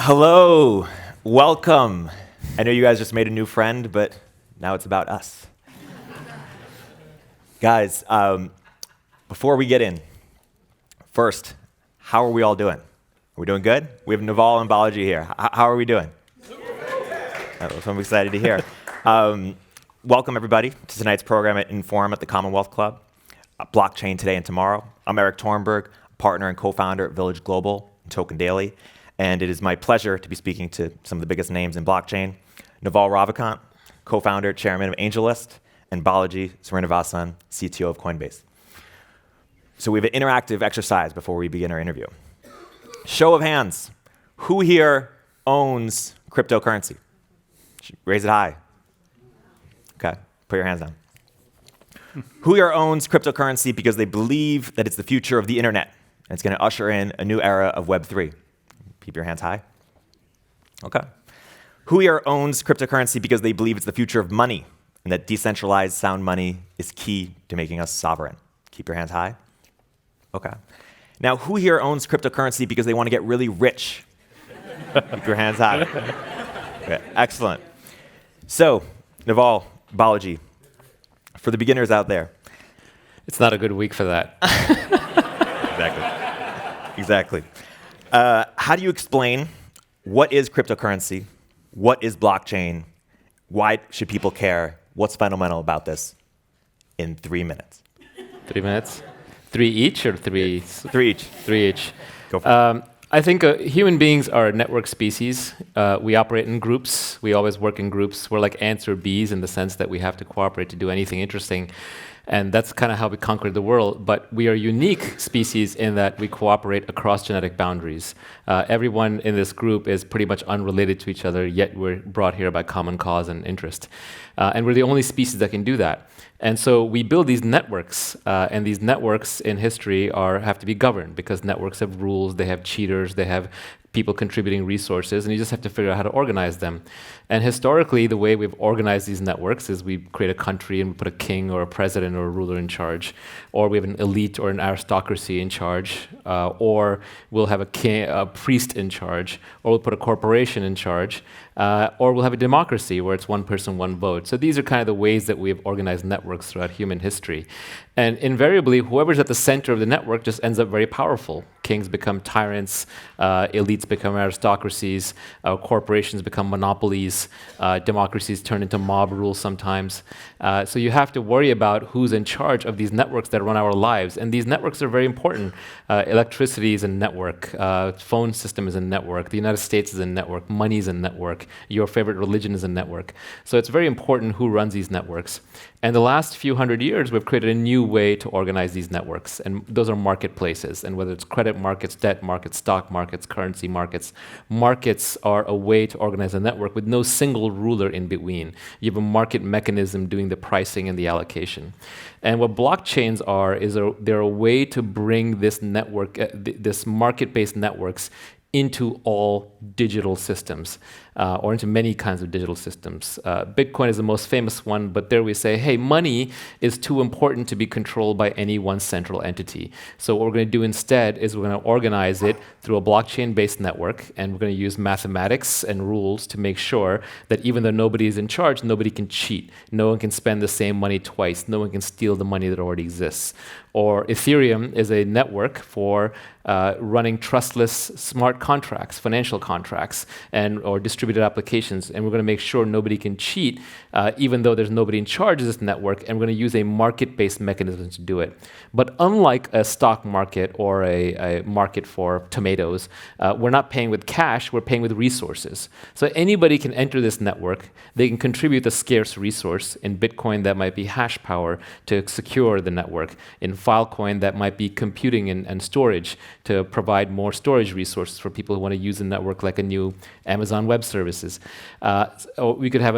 Hello, welcome. I know you guys just made a new friend, but now it's about us. Guys, before we get in, first, how are we all doing? Are we doing good? We have Naval and Balaji here. How are we doing? That's what I'm excited to hear. Welcome, everybody, to tonight's program at Inform at the Commonwealth Club, Blockchain Today and Tomorrow. I'm Eric Tornberg, partner and co-founder at Village Global and Token Daily. And it is my pleasure to be speaking to some of the biggest names in blockchain. Naval Ravikant, co-founder, chairman of AngelList, and Balaji Srinivasan, CTO of Coinbase. So we have an interactive exercise before we begin our interview. Show of hands, who here owns cryptocurrency? Raise it high. Okay, put your hands down. Who here owns cryptocurrency because they believe that it's the future of the internet and it's going to usher in a new era of Web3? Keep your hands high. Okay. Who here owns cryptocurrency because they believe it's the future of money and that decentralized sound money is key to making us sovereign? Keep your hands high. Okay. Now, who here owns cryptocurrency because they want to get really rich? Keep your hands high. Okay. Excellent. So, Naval, Balaji, for the beginners out there. It's not a good week for that. Exactly. How do you explain what is cryptocurrency, what is blockchain, why should people care, what's fundamental about this in 3 minutes? 3 minutes? 3 each or three? 3 each. 3 each. Go for it. I think human beings are a network species. We operate in groups. We always work in groups. We're like ants or bees in the sense that we have to cooperate to do anything interesting. And that's kind of how we conquered the world. But we are a unique species in that we cooperate across genetic boundaries. Everyone in this group is pretty much unrelated to each other, yet we're brought here by common cause and interest. And we're the only species that can do that. And so we build these networks, and these networks in history have to be governed because networks have rules, they have cheaters, they have people contributing resources, and you just have to figure out how to organize them. And historically, the way we've organized these networks is we create a country and we put a king or a president or a ruler in charge, or we have an elite or an aristocracy in charge, or we'll have a priest in charge, or we'll put a corporation in charge, or we'll have a democracy where it's one person, one vote. So these are kind of the ways that we've organized networks throughout human history. And invariably, whoever's at the center of the network just ends up very powerful. Kings become tyrants, elites become aristocracies, corporations become monopolies, democracies turn into mob rule sometimes. So you have to worry about who's in charge of these networks that run our lives. And these networks are very important. Electricity is a network, phone system is a network, the United States is a network, money is a network, your favorite religion is a network. So it's very important who runs these networks. And the last few hundred years, we've created a new way to organize these networks. And those are marketplaces. And whether it's credit markets, debt markets, stock markets, currency markets, markets are a way to organize a network with no single ruler in between. You have a market mechanism doing the pricing and the allocation. And what blockchains are is they're a way to bring this network, this market-based networks into all digital systems, or into many kinds of digital systems. Bitcoin is the most famous one, but there we say, hey, money is too important to be controlled by any one central entity. So what we're going to do instead is we're going to organize it through a blockchain-based network, and we're going to use mathematics and rules to make sure that even though nobody is in charge, nobody can cheat. No one can spend the same money twice. No one can steal the money that already exists. Or Ethereum is a network for running trustless smart contracts, financial contracts, or distributed applications. And we're going to make sure nobody can cheat, even though there's nobody in charge of this network. And we're going to use a market-based mechanism to do it. But unlike a stock market or a market for tomatoes, we're not paying with cash, we're paying with resources. So anybody can enter this network. They can contribute a scarce resource. In Bitcoin, that might be hash power to secure the network. In Filecoin, that might be computing and storage to provide more storage resources for people who want to use the network, like a new Amazon Web Services. So you could have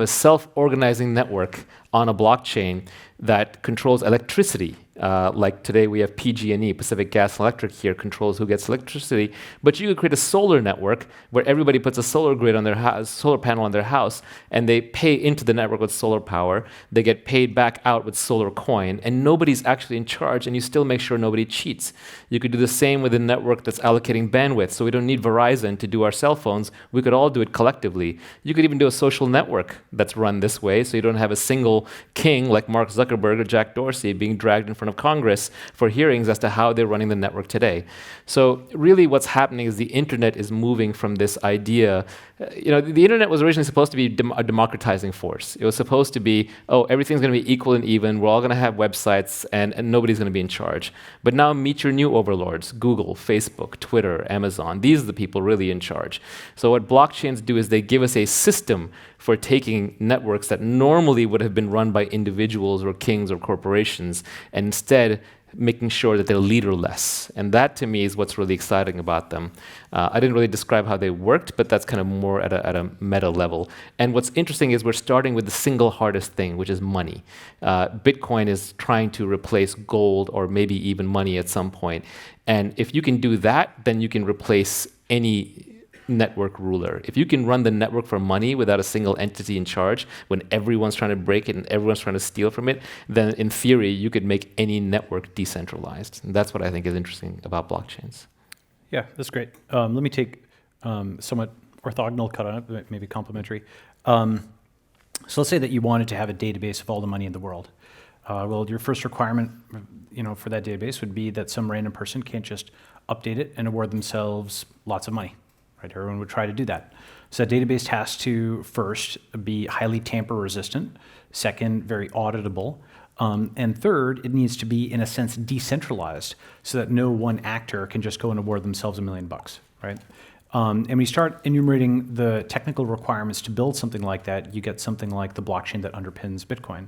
a self-organizing network on a blockchain that controls electricity Like today we have PG&E, Pacific Gas and Electric here, controls who gets electricity. But you could create a solar network where everybody puts a solar grid on their house, solar panel on their house, and they pay into the network with solar power. They get paid back out with solar coin, and nobody's actually in charge, and you still make sure nobody cheats. You could do the same with a network that's allocating bandwidth, so we don't need Verizon to do our cell phones. We could all do it collectively. You could even do a social network that's run this way, so you don't have a single king like Mark Zuckerberg or Jack Dorsey being dragged in front of Congress for hearings as to how they're running the network today. So really what's happening is the internet is moving from this idea. The internet was originally supposed to be a democratizing force. It was supposed to be, everything's going to be equal and even. We're all going to have websites, and nobody's going to be in charge. But now meet your new overlords: Google, Facebook, Twitter, Amazon. These are the people really in charge. So what blockchains do is they give us a system for taking networks that normally would have been run by individuals or kings or corporations, and instead making sure that they're leaderless. And that, to me, is what's really exciting about them. I didn't really describe how they worked, but that's kind of more at a meta level. And what's interesting is we're starting with the single hardest thing, which is money. Bitcoin is trying to replace gold or maybe even money at some point. And if you can do that, then you can replace any network ruler. If you can run the network for money without a single entity in charge, when everyone's trying to break it and everyone's trying to steal from it, then in theory, you could make any network decentralized. And that's what I think is interesting about blockchains. Yeah, that's great. Let me take somewhat orthogonal cut on it, maybe complementary. So let's say that you wanted to have a database of all the money in the world. Well, your first requirement, for that database would be that some random person can't just update it and award themselves lots of money. Right? Everyone would try to do that. So that database has to first be highly tamper resistant, second, very auditable, and third, it needs to be, in a sense, decentralized so that no one actor can just go and award themselves $1 million, right? And we start enumerating the technical requirements to build something like that, you get something like the blockchain that underpins Bitcoin.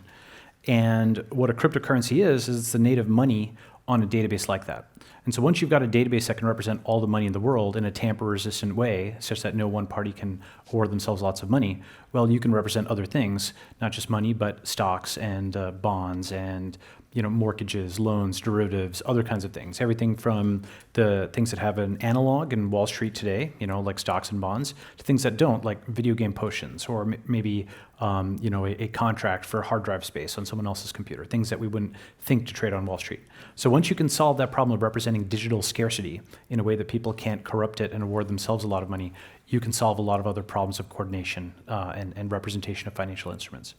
And what a cryptocurrency is it's the native money on a database like that. And so once you've got a database that can represent all the money in the world in a tamper-resistant way, such that no one party can award themselves lots of money, well, you can represent other things, not just money, but stocks and bonds and mortgages, loans, derivatives, other kinds of things. Everything from the things that have an analog in Wall Street today, like stocks and bonds, to things that don't, like video game potions, or maybe a contract for hard drive space on someone else's computer, things that we wouldn't think to trade on Wall Street. So once you can solve that problem of representing digital scarcity in a way that people can't corrupt it and award themselves a lot of money, you can solve a lot of other problems of coordination and representation of financial instruments.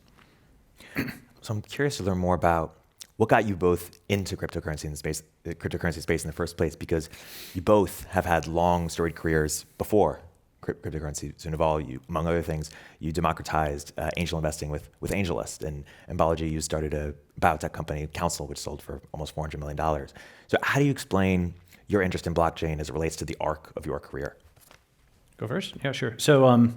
So I'm curious to learn more about what got you both into cryptocurrency space in the first place, because you both have had long storied careers before cryptocurrency. So Naval, you, among other things, you democratized angel investing with AngelList, and Balaji, you started a biotech company, Council, which sold for almost $400 million. So how do you explain your interest in blockchain as it relates to the arc of your career? Go first? Yeah, sure. So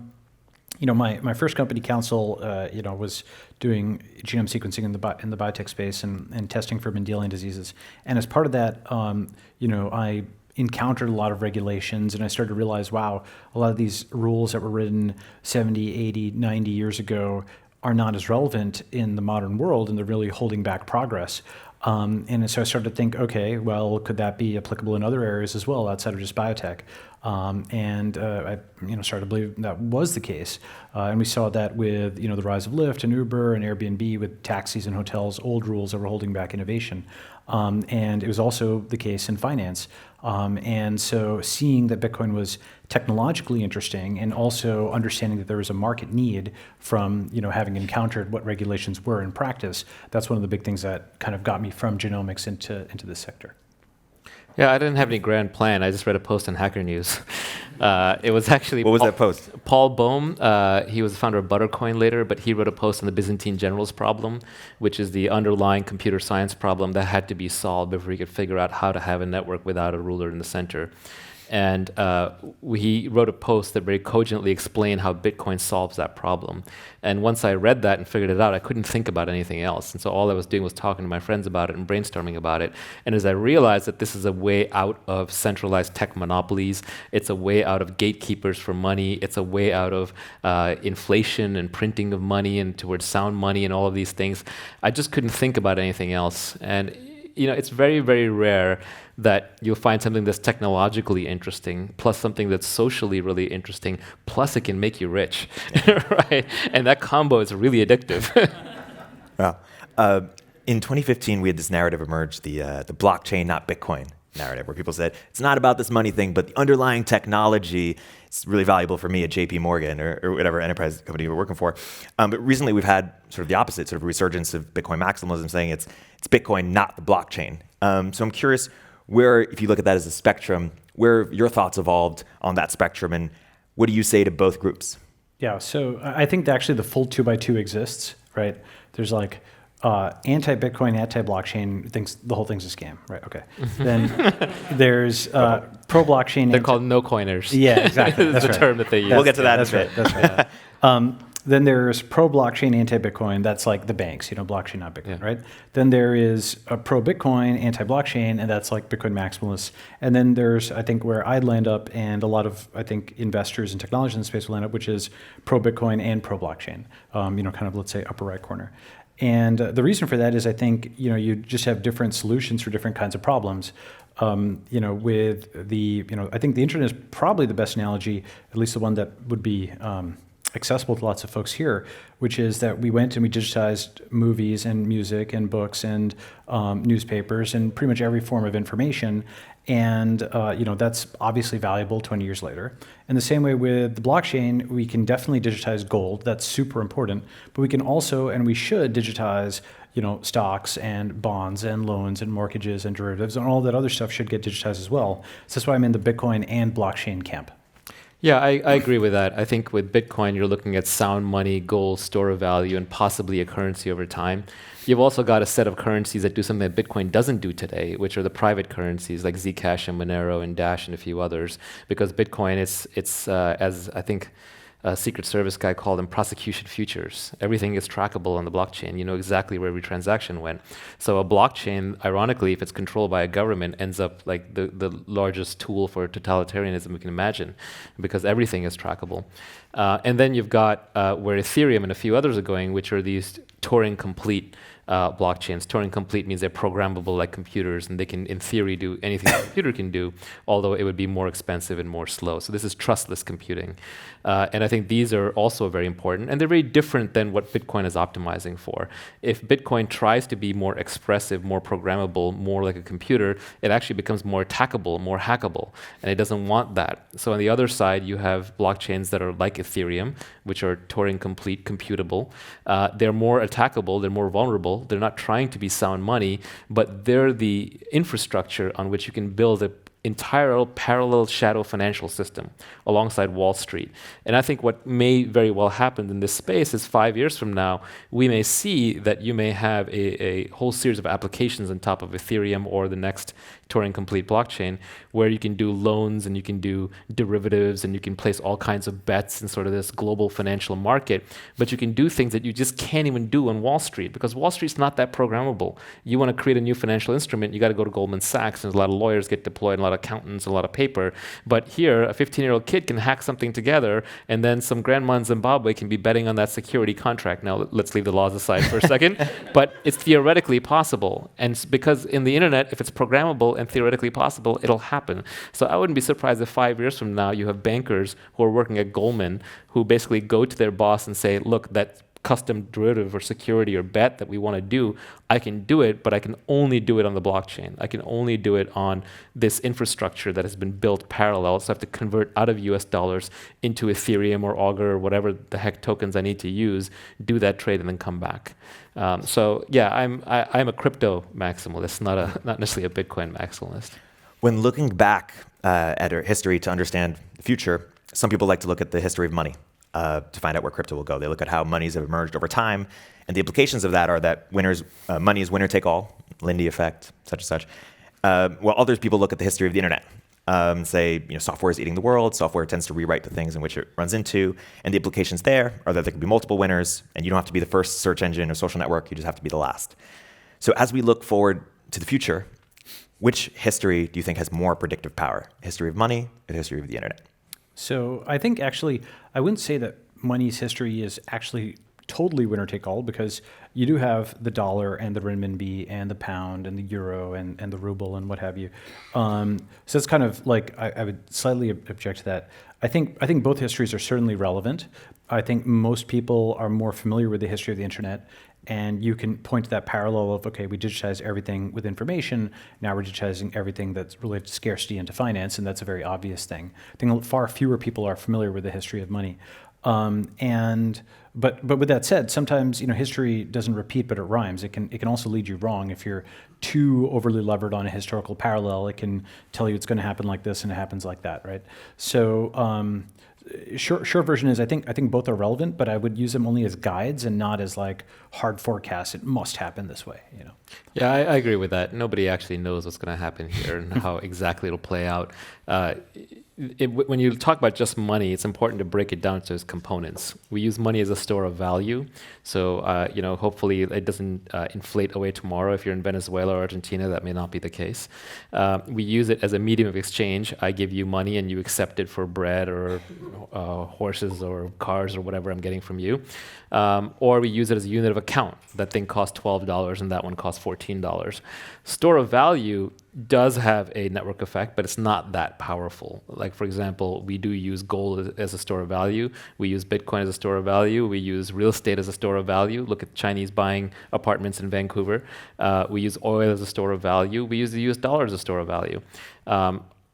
my first company, Council, was doing genome sequencing in the biotech space and testing for Mendelian diseases. And as part of that, I encountered a lot of regulations, and I started to realize, wow, a lot of these rules that were written 70, 80, 90 years ago are not as relevant in the modern world, and they're really holding back progress. And so I started to think, okay, well, could that be applicable in other areas as well outside of just biotech? I started to believe that was the case. And we saw that with the rise of Lyft and Uber and Airbnb, with taxis and hotels, old rules that were holding back innovation. And it was also the case in finance. And so seeing that Bitcoin was technologically interesting, and also understanding that there was a market need from having encountered what regulations were in practice, that's one of the big things that kind of got me from genomics into this sector. Yeah, I didn't have any grand plan. I just read a post on Hacker News. It was actually... What was that post? Paul Bohm. He was the founder of Buttercoin later, but he wrote a post on the Byzantine generals problem, which is the underlying computer science problem that had to be solved before we could figure out how to have a network without a ruler in the center. And he wrote a post that very cogently explained how Bitcoin solves that problem. And once I read that and figured it out, I couldn't think about anything else. And so all I was doing was talking to my friends about it and brainstorming about it. And as I realized that this is a way out of centralized tech monopolies, it's a way out of gatekeepers for money, it's a way out of inflation and printing of money and towards sound money and all of these things, I just couldn't think about anything else. And it's very, very rare that you'll find something that's technologically interesting, plus something that's socially really interesting, plus it can make you rich, right? And that combo is really addictive. Well, in 2015, we had this narrative emerge, the blockchain, not Bitcoin narrative, where people said, it's not about this money thing, but the underlying technology is really valuable for me at JP Morgan or whatever enterprise company we're working for. But recently we've had sort of the opposite, sort of resurgence of Bitcoin maximalism, saying it's Bitcoin, not the blockchain. So I'm curious where, if you look at that as a spectrum, where your thoughts evolved on that spectrum, and what do you say to both groups? Yeah, so I think that actually the full 2x2 exists, right? There's like anti-Bitcoin, anti-blockchain, thinks the whole thing's a scam, right? Okay. Then there's pro-blockchain. They're called no-coiners. Yeah, exactly. That's the right. term that they use. We'll get to that in a That's bit. right. That's right. Then there's pro-blockchain, anti-Bitcoin. That's like the banks, blockchain, not Bitcoin, right? Then there is a pro-Bitcoin, anti-blockchain, and that's like Bitcoin maximalists. And then there's, I think, where I'd land up, and a lot of, I think, investors and technologists in the space will land up, which is pro-Bitcoin and pro-blockchain, kind of, let's say, upper right corner. And the reason for that is I think, you just have different solutions for different kinds of problems. With the, I think the internet is probably the best analogy, at least the one that would be accessible to lots of folks here, which is that we went and we digitized movies and music and books and newspapers and pretty much every form of information. And that's obviously valuable 20 years later. In the same way with the blockchain, we can definitely digitize gold. That's super important. But we can also, and we should, digitize stocks and bonds and loans and mortgages and derivatives, and all that other stuff should get digitized as well. So that's why I'm in the Bitcoin and blockchain camp. Yeah, I agree with that. I think with Bitcoin, you're looking at sound money, gold, store of value, and possibly a currency over time. You've also got a set of currencies that do something that Bitcoin doesn't do today, which are the private currencies like Zcash and Monero and Dash and a few others. Because Bitcoin, it's as I think a Secret Service guy called them prosecution futures. Everything is trackable on the blockchain. You know exactly where every transaction went. So a blockchain, ironically, if it's controlled by a government, ends up like the largest tool for totalitarianism we can imagine, because everything is trackable. And then you've got where Ethereum and a few others are going, which are these Turing complete blockchains. Turing complete means they're programmable like computers, and they can, in theory, do anything a computer can do, although it would be more expensive and more slow. So this is trustless computing. And I think these are also very important, and they're very different than what Bitcoin is optimizing for. If Bitcoin tries to be more expressive, more programmable, more like a computer, it actually becomes more attackable, more hackable, and it doesn't want that. So on the other side, you have blockchains that are like Ethereum, which are Turing complete, computable. They're more attackable, they're more vulnerable. They're not trying to be sound money, but they're the infrastructure on which you can build an entire parallel shadow financial system alongside Wall Street. And I think what may very well happen in this space is 5 years from now, we may see that you may have a whole series of applications on top of Ethereum or the next Turing complete blockchain, where you can do loans and you can do derivatives and you can place all kinds of bets in sort of this global financial market, but you can do things that you just can't even do on Wall Street, because Wall Street's not that programmable. You want to create a new financial instrument, you got to go to Goldman Sachs, and a lot of lawyers get deployed, and a lot of accountants, a lot of paper. But here, a 15-year-old kid can hack something together, and then some grandma in Zimbabwe can be betting on that security contract. Now, let's leave the laws aside for a second, but it's theoretically possible. And because in the internet, if it's programmable and theoretically possible, it'll happen. So I wouldn't be surprised if 5 years from now you have bankers who are working at Goldman who basically go to their boss and say, look, that custom derivative or security or bet that we want to do, I can do it, but I can only do it on the blockchain. I can only do it on this infrastructure that has been built parallel. So I have to convert out of US dollars into Ethereum or Augur or whatever the heck tokens I need to use, do that trade, and then come back. So yeah, I'm a crypto maximalist, not necessarily a Bitcoin maximalist. When looking back at our history to understand the future, some people like to look at the history of money to find out where crypto will go. They look at how monies have emerged over time, and the implications of that are that money is winner take all, Lindy effect, such and such. While other people look at the history of the internet and say, software is eating the world. Software tends to rewrite the things in which it runs into, and the implications there are that there can be multiple winners, and you don't have to be the first search engine or social network. You just have to be the last. So as we look forward to the future, which history do you think has more predictive power? History of money or the history of the internet? So I think actually, I wouldn't say that money's history is actually totally winner take all, because you do have the dollar and the renminbi and the pound and the euro and the ruble and what have you. So it's kind of like, I would slightly object to that. I think both histories are certainly relevant. I think most people are more familiar with the history of the internet, and you can point to that parallel of, okay, we digitize everything with information, now we're digitizing everything that's related to scarcity and to finance, and that's a very obvious thing. I think far fewer people are familiar with the history of money. But with that said, sometimes history doesn't repeat, but it rhymes. It can also lead you wrong if you're too overly levered on a historical parallel. It can tell you it's going to happen like this and it happens like that, right? So short version is I think both are relevant, but I would use them only as guides and not as like hard forecasts. It must happen this way, Yeah, I agree with that. Nobody actually knows what's going to happen here and how exactly it'll play out. When you talk about just money, it's important to break it down to its components. We use money as a store of value, so hopefully it doesn't inflate away tomorrow. If you're in Venezuela or Argentina, that may not be the case. We use it as a medium of exchange. I give you money and you accept it for bread or horses or cars or whatever I'm getting from you. Or we use it as a unit of account. That thing costs $12 and that one costs $14. Store of value does have a network effect, but it's not that powerful. Like, for example, we do use gold as a store of value. We use Bitcoin as a store of value. We use real estate as a store of value. Look at Chinese buying apartments in Vancouver. We use oil as a store of value. We use the US dollar as a store of value.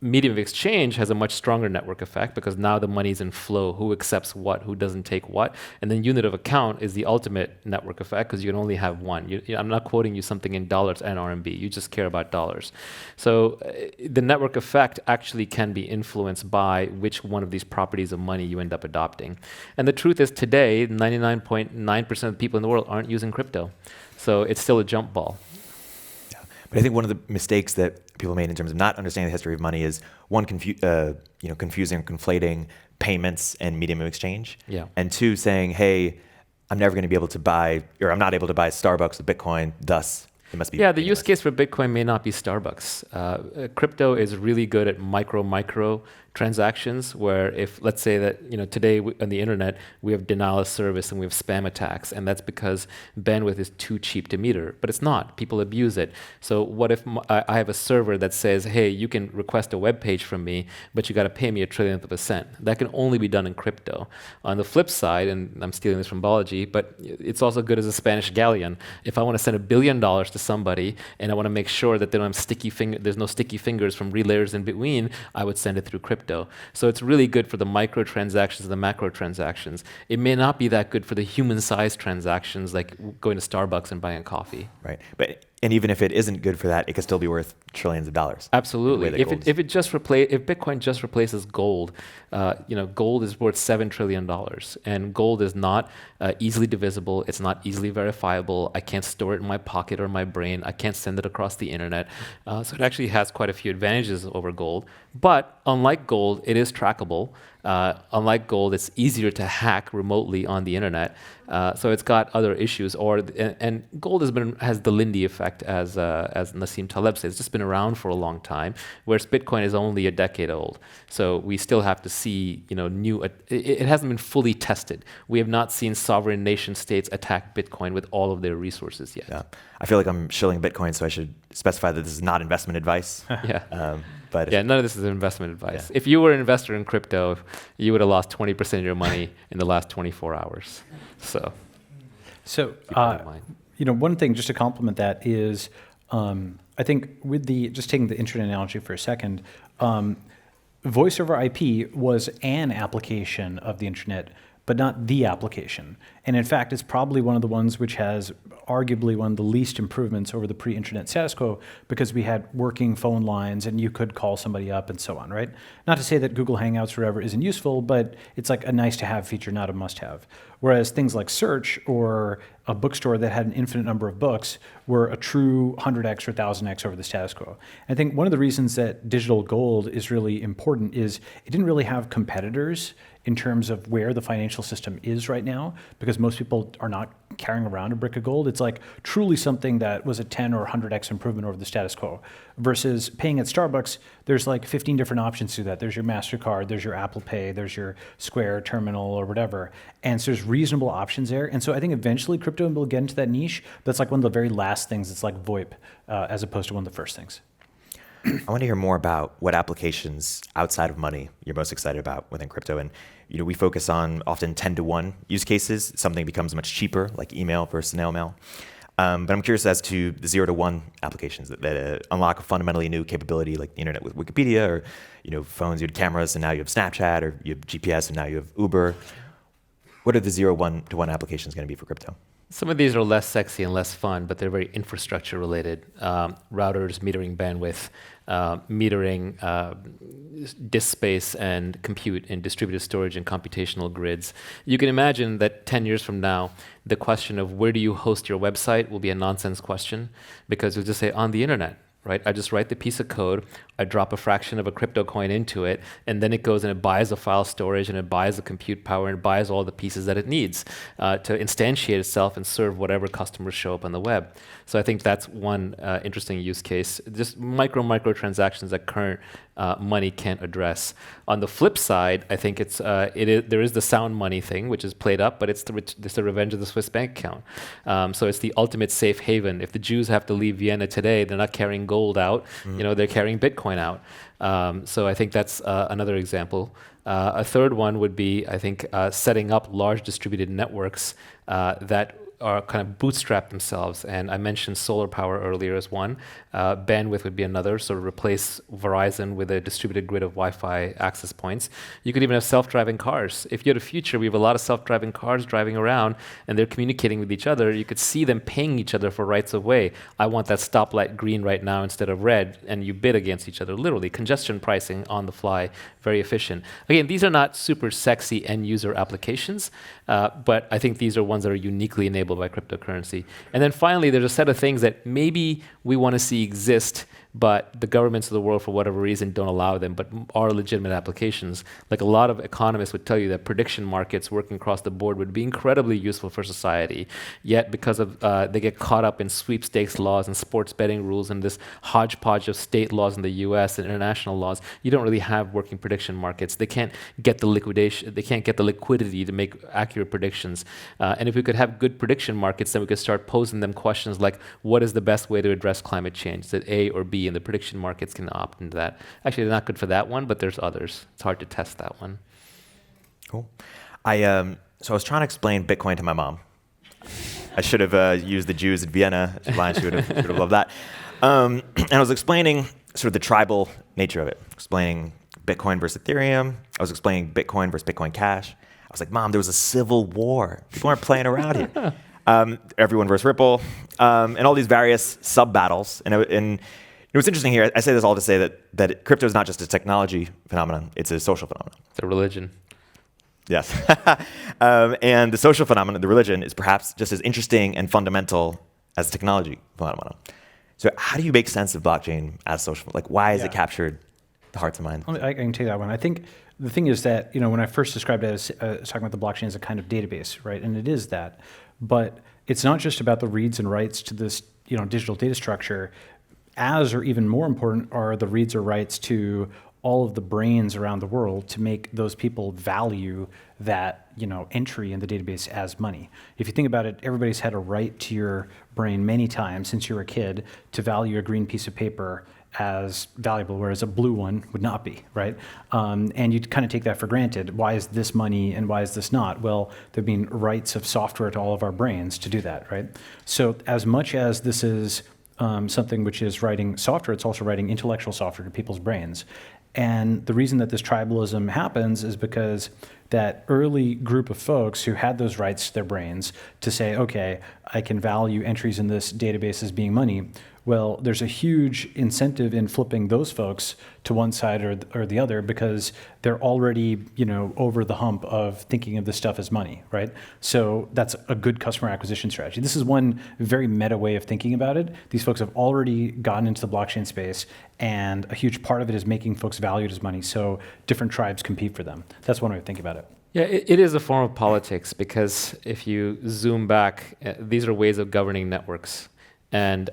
Medium of exchange has a much stronger network effect because now the money's in flow. Who accepts what? Who doesn't take what? And then unit of account is the ultimate network effect because you can only have one. I'm not quoting you something in dollars and RMB. You just care about dollars. So the network effect actually can be influenced by which one of these properties of money you end up adopting. And the truth is today, 99.9% of the people in the world aren't using crypto. So it's still a jump ball. But I think one of the mistakes that people made in terms of not understanding the history of money is one, confusing or conflating payments and medium of exchange. Yeah. And two, saying, hey, I'm never going to be able to buy, or I'm not able to buy Starbucks with Bitcoin, thus it must be. Yeah, the use case for Bitcoin may not be Starbucks. Crypto is really good at micro transactions where if, let's say that, today on the internet, we have denial of service and we have spam attacks, and that's because bandwidth is too cheap to meter, but it's not. People abuse it. So what if I have a server that says, hey, you can request a web page from me, but you got to pay me 1/trillionth of a cent. That can only be done in crypto. On the flip side, and I'm stealing this from Balaji, but it's also good as a Spanish galleon. If I want to send $1 billion to somebody and I want to make sure that they don't have there's no sticky fingers from relayers in between, I would send it through crypto. So it's really good for the micro transactions and the macro transactions. It may not be that good for the human-sized transactions, like going to Starbucks and buying coffee. Right. And even if it isn't good for that, it could still be worth trillions of dollars. Absolutely. If Bitcoin just replaces gold, gold is worth $7 trillion, and gold is not easily divisible. It's not easily verifiable. I can't store it in my pocket or my brain. I can't send it across the internet. So it actually has quite a few advantages over gold. But unlike gold, it is trackable. Unlike gold, it's easier to hack remotely on the internet. So it's got other issues. And gold has the Lindy effect, as Nassim Taleb says. It's just been around for a long time, whereas Bitcoin is only a decade old. So we still have to see, it hasn't been fully tested. We have not seen sovereign nation states attack Bitcoin with all of their resources yet. Yeah. I feel like I'm shilling Bitcoin, so I should specify that this is not investment advice. Yeah. But none of this is investment advice. Yeah. If you were an investor in crypto, you would have lost 20% of your money in the last 24 hours. So one thing just to complement that is, I think with just taking the internet analogy for a second, voice over IP was an application of the internet, but not the application. And in fact, it's probably one of the ones which has arguably one of the least improvements over the pre-internet status quo, because we had working phone lines and you could call somebody up and so on, right? Not to say that Google Hangouts or whatever isn't useful, but it's like a nice to have feature, not a must have. Whereas things like search or a bookstore that had an infinite number of books were a true 100x or 1000x over the status quo. I think one of the reasons that digital gold is really important is it didn't really have competitors in terms of where the financial system is right now, because because most people are not carrying around a brick of gold. It's like truly something that was a 10 or 100x improvement over the status quo. Versus paying at Starbucks, there's like 15 different options to that. There's your MasterCard, there's your Apple Pay, there's your Square terminal or whatever. And so there's reasonable options there. And so I think eventually crypto will get into that niche. That's like one of the very last things. It's like VoIP as opposed to one of the first things. I want to hear more about what applications outside of money you're most excited about within crypto. And we focus on often 10-to-1 use cases. Something becomes much cheaper, like email versus snail mail. But I'm curious as to the 0-to-1 applications that unlock a fundamentally new capability, like the internet with Wikipedia, or phones you had cameras and now you have Snapchat, or you have GPS and now you have Uber. What are the 0-to-1 applications going to be for crypto? Some of these are less sexy and less fun, but they're very infrastructure related. Routers, metering bandwidth, metering disk space and compute in distributed storage and computational grids. You can imagine that 10 years from now, the question of where do you host your website will be a nonsense question, because you'll just say on the internet. Right? I just write the piece of code, I drop a fraction of a crypto coin into it, and then it goes and it buys the file storage and it buys the compute power and it buys all the pieces that it needs to instantiate itself and serve whatever customers show up on the web. So I think that's one interesting use case. Just micro transactions that current money can't address. On the flip side, I think there is the sound money thing, which is played up, but it's the revenge of the Swiss bank account. So it's the ultimate safe haven. If the Jews have to leave Vienna today, they're not carrying gold out. They're carrying Bitcoin out. So I think that's another example. A third one would be, I think, setting up large distributed networks that are kind of bootstrap themselves. And I mentioned solar power earlier as one. Bandwidth would be another, so replace Verizon with a distributed grid of Wi-Fi access points. You could even have self-driving cars. If you had a future, we have a lot of self-driving cars driving around and they're communicating with each other. You could see them paying each other for rights of way. I want that stoplight green right now instead of red, and you bid against each other, literally. Congestion pricing on the fly, very efficient. Again, these are not super sexy end-user applications, but I think these are ones that are uniquely enabled by cryptocurrency. And then finally, there's a set of things that maybe we want to see exist, but the governments of the world, for whatever reason, don't allow them, but are legitimate applications. Like a lot of economists would tell you that prediction markets working across the board would be incredibly useful for society. Yet because of they get caught up in sweepstakes laws and sports betting rules and this hodgepodge of state laws in the US and international laws, you don't really have working prediction markets. They can't get the liquidation, they can't get the liquidity to make accurate predictions. And if we could have good prediction markets, then we could start posing them questions like, what is the best way to address climate change? Is it A or B? And the prediction markets can opt into that. Actually, they're not good for that one, but there's others. It's hard to test that one. Cool. So I was trying to explain Bitcoin to my mom. I should have used the Jews in Vienna. She would have loved that. And I was explaining sort of the tribal nature of it, explaining Bitcoin versus Ethereum. I was explaining Bitcoin versus Bitcoin Cash. I was like, Mom, there was a civil war. People aren't playing around here. Everyone versus Ripple, and all these various sub-battles. And it was interesting here. I say this all to say that crypto is not just a technology phenomenon; it's a social phenomenon. It's a religion. Yes, and the social phenomenon, the religion, is perhaps just as interesting and fundamental as the technology phenomenon. So, how do you make sense of blockchain as social? Like, why has it captured the hearts and minds? I can take that one. I think the thing is that when I first described it as talking about the blockchain as a kind of database, right? And it is that, but it's not just about the reads and writes to this digital data structure. As or even more important are the reads or writes to all of the brains around the world to make those people value that entry in the database as money. If you think about it, everybody's had a right to your brain many times since you were a kid to value a green piece of paper as valuable, whereas a blue one would not be, right? And you kind of take that for granted. Why is this money and why is this not? Well, there have been rights of software to all of our brains to do that, right? So as much as this is something which is writing software, it's also writing intellectual software to people's brains. And the reason that this tribalism happens is because that early group of folks who had those rights to their brains to say, okay, I can value entries in this database as being money. Well, there's a huge incentive in flipping those folks to one side or the other because they're already, over the hump of thinking of this stuff as money, right? So that's a good customer acquisition strategy. This is one very meta way of thinking about it. These folks have already gotten into the blockchain space, and a huge part of it is making folks value it as money. So different tribes compete for them. That's one way to think about it. Yeah, it is a form of politics because if you zoom back, these are ways of governing networks. And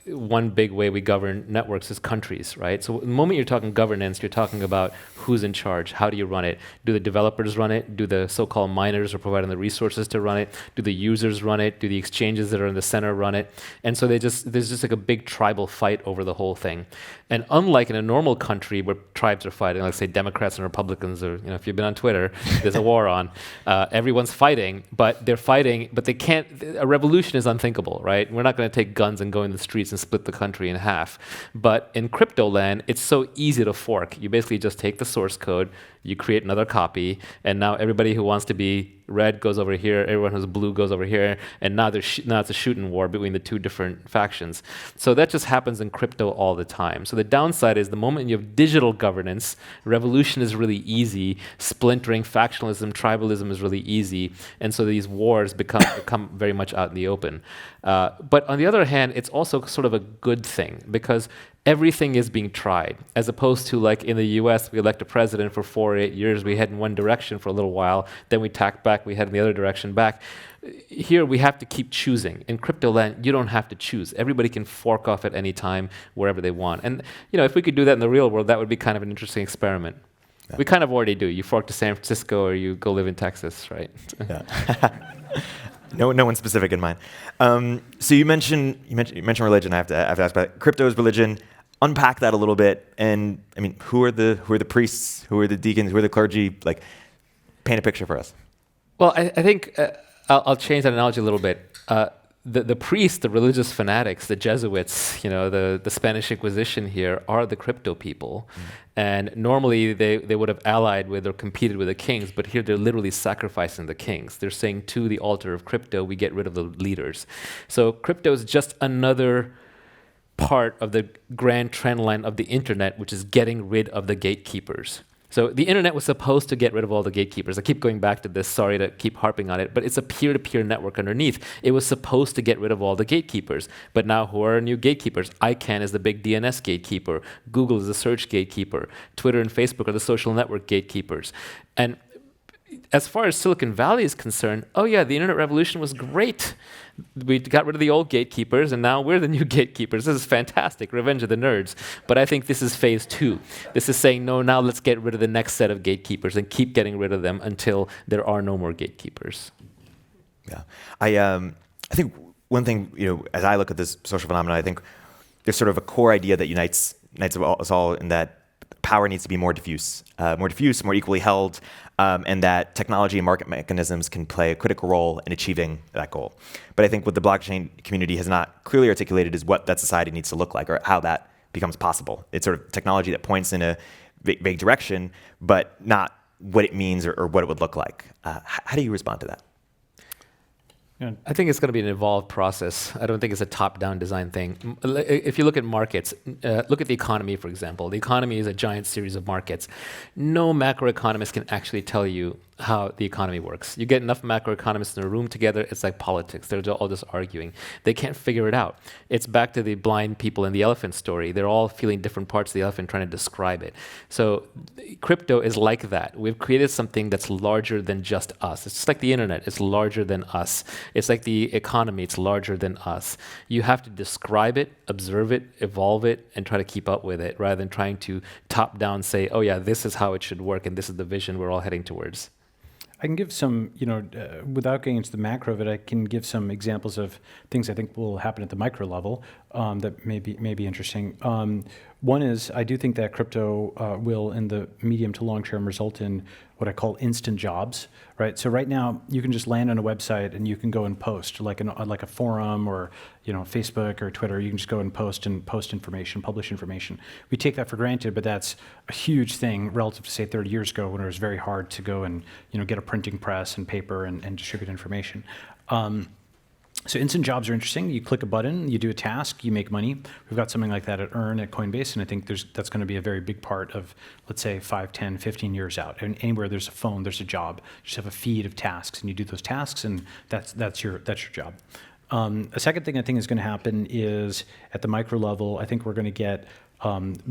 one big way we govern networks is countries, right? So the moment you're talking governance, you're talking about who's in charge, how do you run it? Do the developers run it? Do the so-called miners who are providing the resources to run it? Do the users run it? Do the exchanges that are in the center run it? And so there's just like a big tribal fight over the whole thing. And unlike in a normal country where tribes are fighting, like say Democrats and Republicans, or if you've been on Twitter, there's a war on. Everyone's fighting, but they can't. A revolution is unthinkable, right? We're not going to take guns and go in the streets and split the country in half. But in crypto land, it's so easy to fork. You basically just take the source code, you create another copy, and now everybody who wants to be red goes over here, everyone who's blue goes over here, and now it's a shooting war between the two different factions. So that just happens in crypto all the time. So the downside is the moment you have digital governance, revolution is really easy, splintering, factionalism, tribalism is really easy, and so these wars become very much out in the open. But on the other hand, it's also sort of a good thing because everything is being tried, as opposed to like in the US, we elect a president for 4 or 8 years, we head in one direction for a little while, then we tack back, we head in the other direction back. Here we have to keep choosing. In crypto land, you don't have to choose. Everybody can fork off at any time, wherever they want. And if we could do that in the real world, that would be kind of an interesting experiment. Yeah. We kind of already do. You fork to San Francisco or you go live in Texas, right? Yeah. No one specific in mind. So you mentioned religion. I have to ask about it. Crypto is religion. Unpack that a little bit. And I mean, who are the priests? Who are the deacons? Who are the clergy? Like, paint a picture for us. Well, I think I'll change that analogy a little bit. The priests, the religious fanatics, the Jesuits, the Spanish Inquisition here are the crypto people. And normally they would have allied with or competed with the kings, but here they're literally sacrificing the kings. They're saying to the altar of crypto, we get rid of the leaders. So crypto is just another part of the grand trend line of the internet, which is getting rid of the gatekeepers. So the internet was supposed to get rid of all the gatekeepers. I keep going back to this, sorry to keep harping on it, but it's a peer-to-peer network underneath. It was supposed to get rid of all the gatekeepers. But now who are new gatekeepers? ICANN is the big DNS gatekeeper. Google is the search gatekeeper. Twitter and Facebook are the social network gatekeepers. And as far as Silicon Valley is concerned, oh yeah, the internet revolution was great. We got rid of the old gatekeepers, and now we're the new gatekeepers. This is fantastic, revenge of the nerds. But I think this is phase 2. This is saying, no, now let's get rid of the next set of gatekeepers and keep getting rid of them until there are no more gatekeepers. Yeah, I think one thing, as I look at this social phenomenon, I think there's sort of a core idea that unites us all in that power needs to be more diffuse, more equally held, and that technology and market mechanisms can play a critical role in achieving that goal. But I think what the blockchain community has not clearly articulated is what that society needs to look like or how that becomes possible. It's sort of technology that points in a vague direction, but not what it means or what it would look like. How do you respond to that? I think it's going to be an evolved process. I don't think it's a top-down design thing. If you look at markets, look at the economy, for example. The economy is a giant series of markets. No macroeconomist can actually tell you how the economy works. You get enough macroeconomists in a room together, it's like politics. They're all just arguing. They can't figure it out. It's back to the blind people in the elephant story. They're all feeling different parts of the elephant, trying to describe it. So crypto is like that. We've created something that's larger than just us. It's just like the internet. It's larger than us. It's like the economy. It's larger than us. You have to describe it, observe it, evolve it, and try to keep up with it, rather than trying to top-down say, oh yeah, this is how it should work, and this is the vision we're all heading towards. I can give some, without getting into the macro of it, I can give some examples of things I think will happen at the micro level that may be interesting. One is I do think that crypto will, in the medium to long term, result in what I call instant jobs, right? So right now you can just land on a website and you can go and post like a forum or Facebook or Twitter. You can just go and post information, publish information. We take that for granted, but that's a huge thing relative to say 30 years ago when it was very hard to go and get a printing press and paper and distribute information. So instant jobs are interesting. You click a button, you do a task, you make money. We've got something like that at Earn at Coinbase, and I think that's going to be a very big part of, let's say, 5, 10, 15 years out. And anywhere there's a phone, there's a job. You just have a feed of tasks, and you do those tasks, and that's your job. A second thing I think is going to happen is at the micro level, I think we're going to get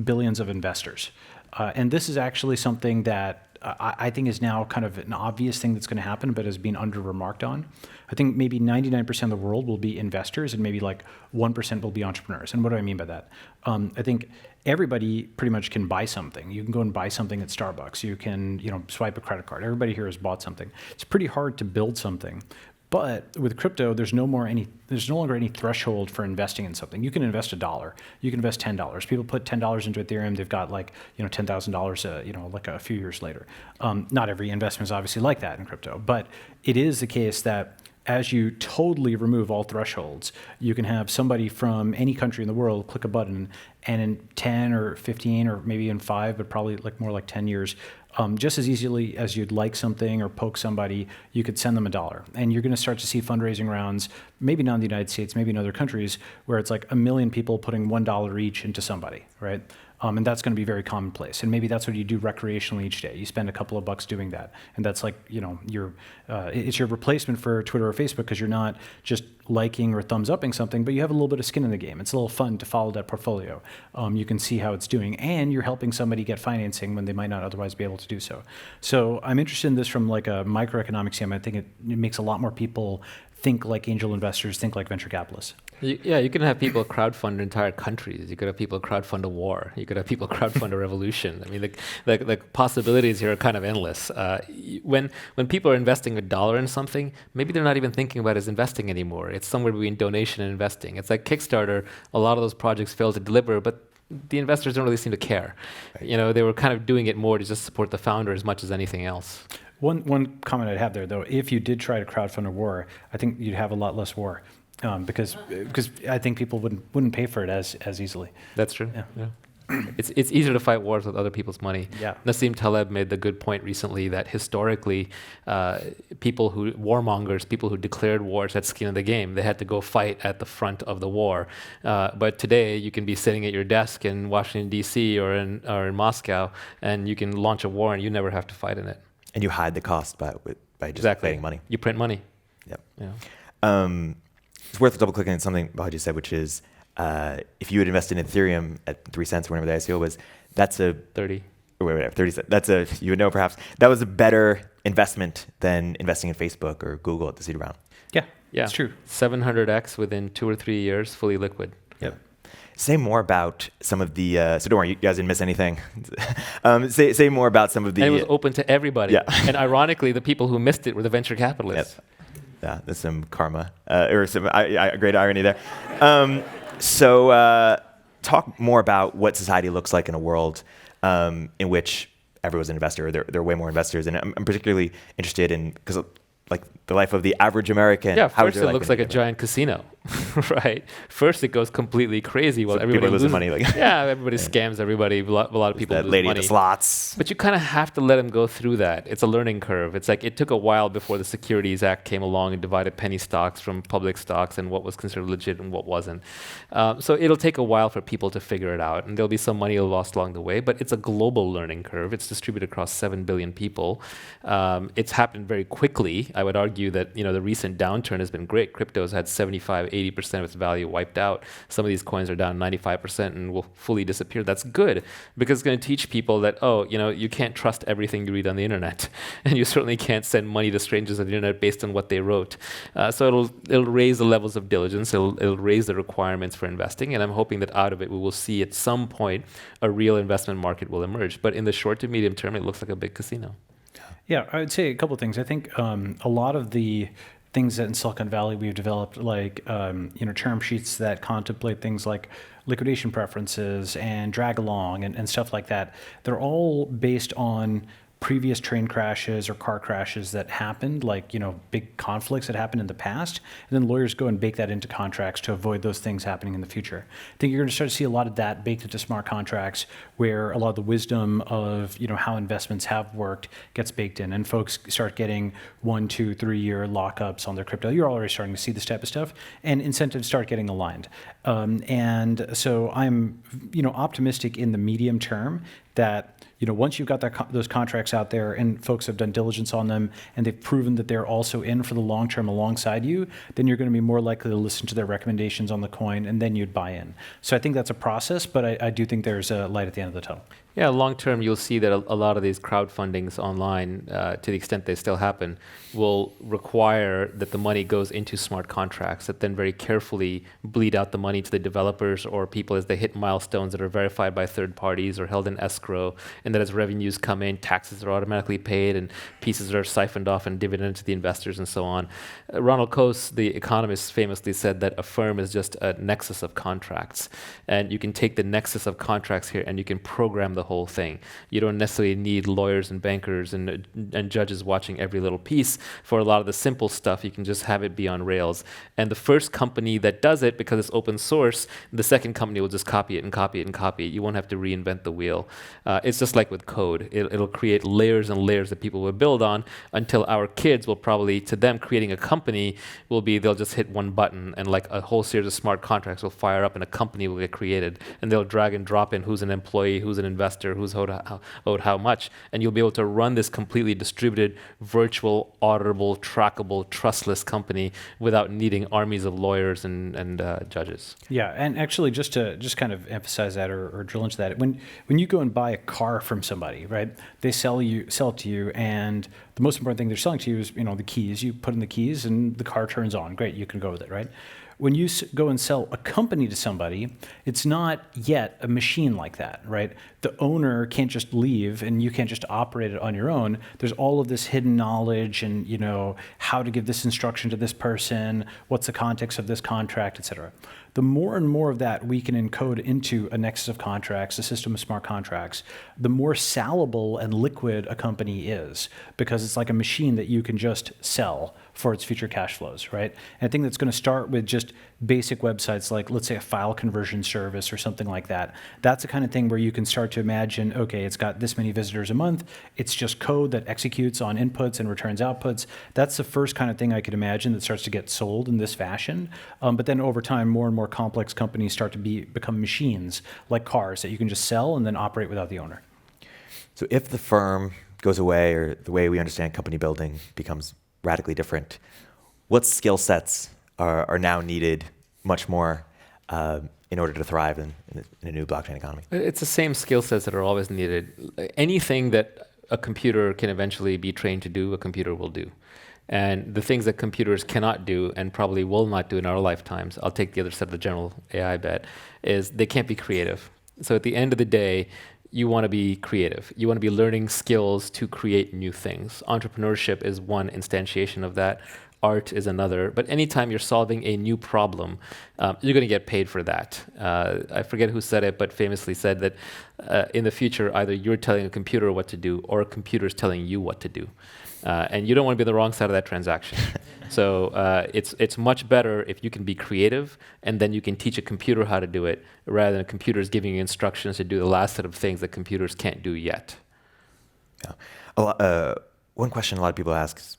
billions of investors. And this is actually something that I think is now kind of an obvious thing that's going to happen, but has been under-remarked on. I think maybe 99% of the world will be investors, and maybe like 1% will be entrepreneurs. And what do I mean by that? I think everybody pretty much can buy something. You can go and buy something at Starbucks. You can, swipe a credit card. Everybody here has bought something. It's pretty hard to build something. But with crypto, there's no longer any threshold for investing in something. You can invest $1. You can invest $10. People put $10 into Ethereum. They've got $10,000. Like a few years later. Not every investment is obviously like that in crypto, but it is the case that as you totally remove all thresholds, you can have somebody from any country in the world click a button, and in 10 or 15 or maybe in 5, but probably more like 10 years, just as easily as you'd like something or poke somebody, you could send them $1. And you're going to start to see fundraising rounds, maybe not in the United States, maybe in other countries, where it's like 1 million people putting $1 each into somebody, right? And that's going to be very commonplace. And maybe that's what you do recreationally each day. You spend a couple of bucks doing that. And that's like, it's your replacement for Twitter or Facebook, because you're not just liking or thumbs upping something, but you have a little bit of skin in the game. It's a little fun to follow that portfolio. You can see how it's doing, and you're helping somebody get financing when they might not otherwise be able to do so. So I'm interested in this from like a microeconomic standpoint. I think it makes a lot more people think like angel investors, think like venture capitalists. You can have people crowdfund entire countries. You could have people crowdfund a war. You could have people crowdfund a revolution. I mean, the possibilities here are kind of endless. When people are investing $1 in something, maybe they're not even thinking about it as investing anymore. It's somewhere between donation and investing. It's like Kickstarter. A lot of those projects fail to deliver, but the investors don't really seem to care. Right. They were kind of doing it more to just support the founder as much as anything else. One comment I'd have there, though, if you did try to crowdfund a war, I think you'd have a lot less war, because I think people wouldn't pay for it as easily. That's true. Yeah. It's easier to fight wars with other people's money. Yeah. Nassim Taleb made the good point recently that historically, warmongers, people who declared wars, had skin in the game. They had to go fight at the front of the war. But today, you can be sitting at your desk in Washington D.C. or in Moscow, and you can launch a war, and you never have to fight in it. And you hide the cost by just Exactly. paying money. You print money. Yep. Yeah. It's worth double clicking on something Balaji said, which is if you had invested in Ethereum at 3 cents, whenever the ICO was, that's a 30. Or whatever, 30 cents. You would know perhaps that was a better investment than investing in Facebook or Google at the seed round. Yeah, Yeah, it's true. 700x within 2 or 3 years, fully liquid. Yep. Say more about some of the. So don't worry, you guys didn't miss anything. Say more about some of the. And it was open to everybody. Yeah. And ironically, the people who missed it were the venture capitalists. Yep. Yeah, there's some karma or some great irony there. So talk more about what society looks like in a world in which everyone's an investor. Or there are way more investors, and I'm particularly interested in because like the life of the average American. Yeah, how first it looks like a giant casino, right? First it goes completely crazy while So everybody people are losing money. yeah, everybody scams everybody. A lot of people that lose lady money. at the slots. But you kind of have to let them go through that. It's a learning curve. It's like it took a while before the Securities Act came along and divided penny stocks from public stocks and what was considered legit and what wasn't. So it'll take a while for people to figure it out, and there'll be some money lost along the way. But it's a global learning curve. It's distributed across 7 billion people. It's happened very quickly. I would argue that the recent downturn has been great. Crypto's had 75-80% of its value wiped out. Some of these coins are down 95% and will fully disappear. That's good because it's going to teach people that you can't trust everything you read on the internet, and you certainly can't send money to strangers on the internet based on what they wrote. So it'll raise the levels of diligence. It'll raise the requirements for investing, and I'm hoping that out of it we will see at some point a real investment market will emerge. But in the short to medium term, it looks like a big casino. Yeah, I would say a couple of things. I think a lot of the things that in Silicon Valley we've developed, like term sheets that contemplate things like liquidation preferences and drag along and stuff like that, they're all based on previous train crashes or car crashes that happened, like big conflicts that happened in the past, and then lawyers go and bake that into contracts to avoid those things happening in the future. I think you're going to start to see a lot of that baked into smart contracts, where a lot of the wisdom of how investments have worked gets baked in, and folks start getting 1, 2, 3 year lockups on their crypto. You're already starting to see this type of stuff, and incentives start getting aligned. And so I'm optimistic in the medium term that once you've got those contracts contracts out there and folks have done diligence on them and they've proven that they're also in for the long term alongside you, then you're going to be more likely to listen to their recommendations on the coin and then you'd buy in. So I think that's a process, but I do think there's a light at the end of the tunnel. Yeah, long term, you'll see that a lot of these crowdfundings online, to the extent they still happen, will require that the money goes into smart contracts that then very carefully bleed out the money to the developers or people as they hit milestones that are verified by third parties or held in escrow, and that as revenues come in, taxes are automatically paid and pieces are siphoned off and dividended to the investors and so on. Ronald Coase, the economist, famously said that a firm is just a nexus of contracts. And you can take the nexus of contracts here and you can program the whole thing. You don't necessarily need lawyers and bankers and judges watching every little piece. For a lot of the simple stuff, you can just have it be on Rails. And the first company that does it, because it's open source, the second company will just copy it and copy it and copy it. You won't have to reinvent the wheel. It's just like with code. It'll create layers and layers that people will build on until our kids will probably, to them, creating a company will be they'll just hit one button and like a whole series of smart contracts will fire up and a company will get created. And they'll drag and drop in who's an employee, who's an investor, who's owed how much. And you'll be able to run this completely distributed, virtual, auditable, trackable, trustless company without needing armies of lawyers and judges. Yeah, and actually, just to kind of emphasize that or drill into that, when you go and buy a car from somebody, right? They sell it to you, and the most important thing they're selling to you is the keys. You put in the keys, and the car turns on. Great, you can go with it, right? When you go and sell a company to somebody, it's not yet a machine like that, right? The owner can't just leave and you can't just operate it on your own. There's all of this hidden knowledge and, how to give this instruction to this person, what's the context of this contract, et cetera. The more and more of that we can encode into a nexus of contracts, a system of smart contracts, the more salable and liquid a company is, because it's like a machine that you can just sell for its future cash flows, right? And I think that's going to start with just basic websites like, let's say, a file conversion service or something like that. That's the kind of thing where you can start to imagine, okay, it's got this many visitors a month. It's just code that executes on inputs and returns outputs. That's the first kind of thing I could imagine that starts to get sold in this fashion. But then over time, more and more complex companies start to become machines like cars that you can just sell and then operate without the owner. So if the firm goes away or the way we understand company building becomes radically different, what skill sets are now needed much more in order to thrive in a new blockchain economy? It's the same skill sets that are always needed. Anything that a computer can eventually be trained to do, a computer will do. And the things that computers cannot do and probably will not do in our lifetimes, I'll take the other side of the general AI bet, is they can't be creative. So at the end of the day, you want to be creative. You want to be learning skills to create new things. Entrepreneurship is one instantiation of that. Art is another. But anytime you're solving a new problem, you're going to get paid for that. I forget who said it, but famously said that in the future, either you're telling a computer what to do or a computer's telling you what to do. And you don't want to be on the wrong side of that transaction. So it's much better if you can be creative and then you can teach a computer how to do it rather than computers giving you instructions to do the last set of things that computers can't do yet. Yeah. One question a lot of people ask is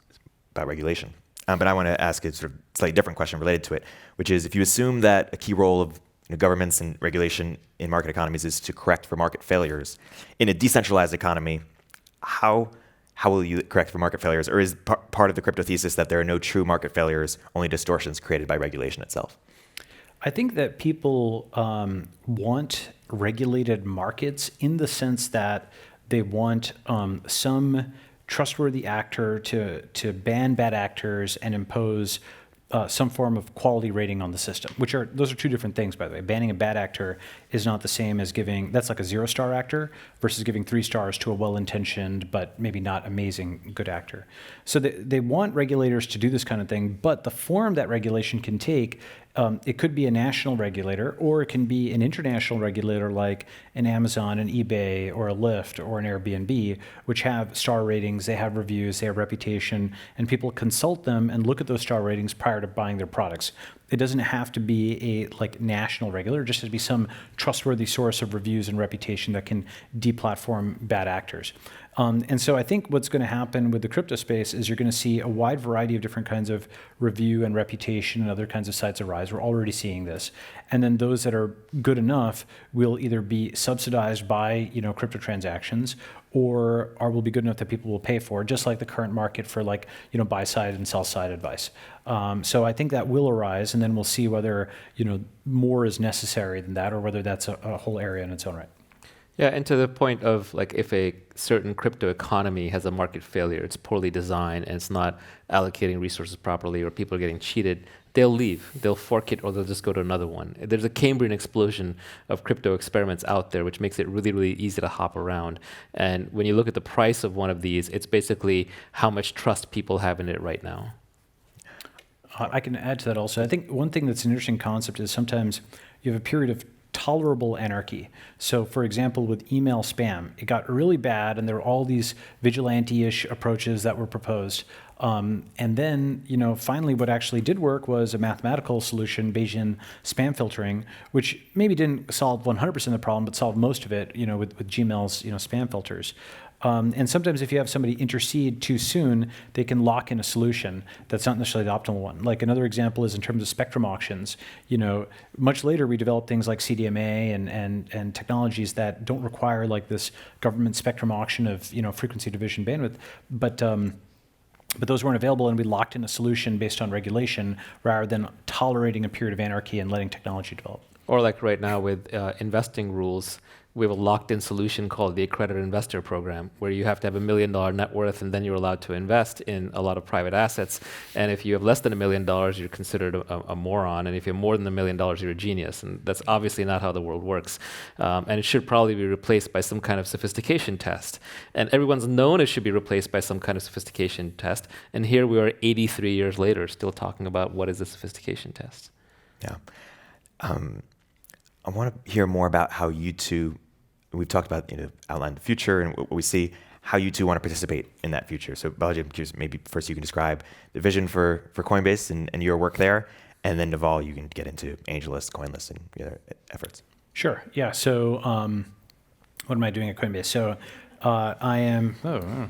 about regulation. But I want to ask a sort of slightly different question related to it, which is if you assume that a key role of governments and regulation in market economies is to correct for market failures, in a decentralized economy, how will you correct for market failures? Or is part of the crypto thesis that there are no true market failures, only distortions created by regulation itself? I think that people want regulated markets in the sense that they want some trustworthy actor to ban bad actors and impose some form of quality rating on the system, those are two different things, by the way. Banning a bad actor is not the same as that's like a 0-star actor versus giving 3 stars to a well-intentioned but maybe not amazing good actor. So they want regulators to do this kind of thing, but the form that regulation can take, it could be a national regulator or it can be an international regulator like an Amazon, an eBay, or a Lyft, or an Airbnb, which have star ratings, they have reviews, they have reputation, and people consult them and look at those star ratings prior to buying their products. It doesn't have to be a national regulator, it just has to be some trustworthy source of reviews and reputation that can deplatform bad actors. And so I think what's going to happen with the crypto space is you're going to see a wide variety of different kinds of review and reputation and other kinds of sites arise. subsidized. We're already seeing this. And then those that are good enough will either be subsidized by, crypto transactions, or will be good enough that people will pay for, just like the current market for buy side and sell side advice. So I think that will arise, and then we'll see whether more is necessary than that, or whether that's a whole area in its own right. Yeah, and to the point of if a certain crypto economy has a market failure, it's poorly designed and it's not allocating resources properly, or people are getting cheated, they'll leave, they'll fork it, or they'll just go to another one. There's a Cambrian explosion of crypto experiments out there, which makes it really, really easy to hop around. And when you look at the price of one of these, it's basically how much trust people have in it right now. I can add to that also. I think one thing that's an interesting concept is sometimes you have a period of tolerable anarchy. So for example, with email spam, it got really bad, and there were all these vigilante-ish approaches that were proposed. And then, finally what actually did work was a mathematical solution, Bayesian spam filtering, which maybe didn't solve 100% of the problem, but solved most of it, with Gmail's, spam filters. And sometimes if you have somebody intercede too soon, they can lock in a solution that's not necessarily the optimal one. Like another example is in terms of spectrum auctions. Much later we developed things like CDMA and technologies that don't require this government spectrum auction of frequency division bandwidth, but those weren't available, and we locked in a solution based on regulation rather than tolerating a period of anarchy and letting technology develop. Or right now with investing rules, we have a locked-in solution called the Accredited Investor Program, where you have to have $1 million net worth, and then you're allowed to invest in a lot of private assets. And if you have less than $1 million, you're considered a moron. And if you have more than $1 million, you're a genius. And that's obviously not how the world works. And it should probably be replaced by some kind of sophistication test. And everyone's known it should be replaced by some kind of sophistication test. And here we are 83 years later, still talking about what is a sophistication test. Yeah. I want to hear more about how you two, we've talked about, outline the future and what we see, how you two want to participate in that future. So Balaji, I'm curious, maybe first you can describe the vision for Coinbase and your work there, and then Naval, you can get into AngelList, CoinList, and your other efforts. Sure, yeah, so what am I doing at Coinbase? So I am. I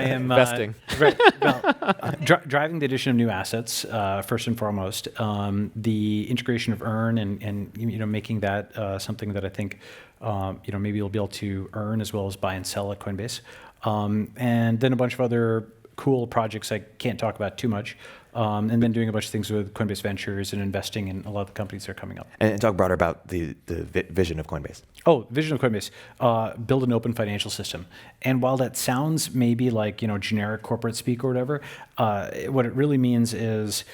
am investing. Right. Well, driving the addition of new assets first and foremost. The integration of Earn and making that something that I think maybe you'll be able to earn as well as buy and sell at Coinbase. And then a bunch of other cool projects I can't talk about too much. And then doing a bunch of things with Coinbase Ventures and investing in a lot of the companies that are coming up. And talk broader about the vision of Coinbase. Oh, vision of Coinbase, build an open financial system. And while that sounds maybe like, generic corporate speak or whatever, what it really means is,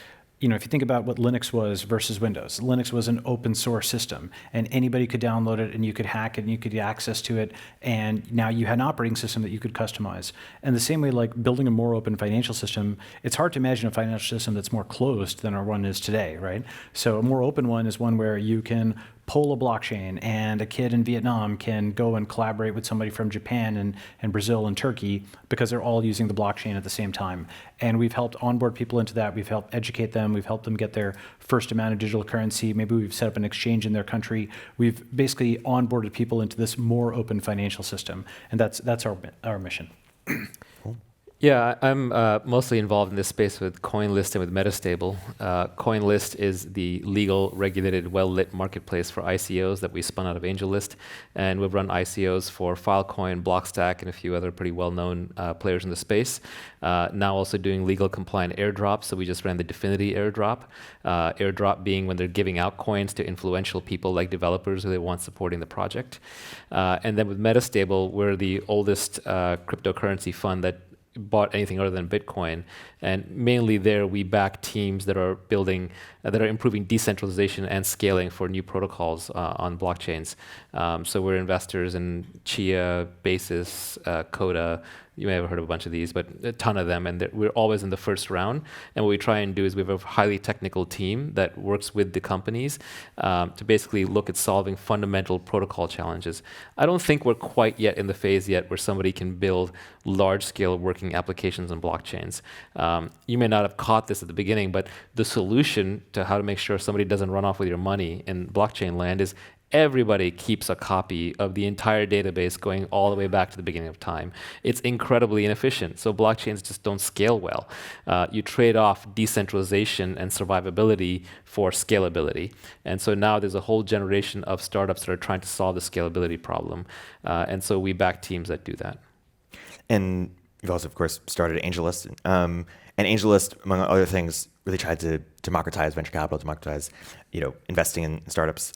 if you think about what Linux was versus Windows, Linux was an open source system, and anybody could download it, and you could hack it, and you could get access to it, and now you had an operating system that you could customize. And the same way, like building a more open financial system, it's hard to imagine a financial system that's more closed than our one is today, right? So a more open one is one where you can pull a blockchain, and a kid in Vietnam can go and collaborate with somebody from Japan and Brazil and Turkey because they're all using the blockchain at the same time. And we've helped onboard people into that. We've helped educate them. We've helped them get their first amount of digital currency. Maybe we've set up an exchange in their country. We've basically onboarded people into this more open financial system, and that's our mission. Yeah, I'm mostly involved in this space with CoinList and with Metastable. CoinList is the legal, regulated, well-lit marketplace for ICOs that we spun out of AngelList. And we've run ICOs for Filecoin, Blockstack, and a few other pretty well-known players in the space. Now also doing legal compliant airdrops. So we just ran the Dfinity airdrop. Airdrop being when they're giving out coins to influential people like developers who they want supporting the project. And then with Metastable, we're the oldest cryptocurrency fund that bought anything other than Bitcoin, and mainly there we back teams that are building, that are improving decentralization and scaling for new protocols on blockchains. So we're investors in Chia, Basis, Coda. You may have heard of a bunch of these, but a ton of them, and we're always in the first round. And what we try and do is we have a highly technical team that works with the companies to basically look at solving fundamental protocol challenges. I don't think we're quite yet in the phase yet where somebody can build large-scale working applications on blockchains. You may not have caught this at the beginning, but the solution to how to make sure somebody doesn't run off with your money in blockchain land is everybody keeps a copy of the entire database going all the way back to the beginning of time. It's incredibly inefficient. So blockchains just don't scale well. You trade off decentralization and survivability for scalability. And so now there's a whole generation of startups that are trying to solve the scalability problem. And so we back teams that do that. And you've also, of course, started AngelList. And AngelList, among other things, really tried to democratize venture capital, democratize, investing in startups.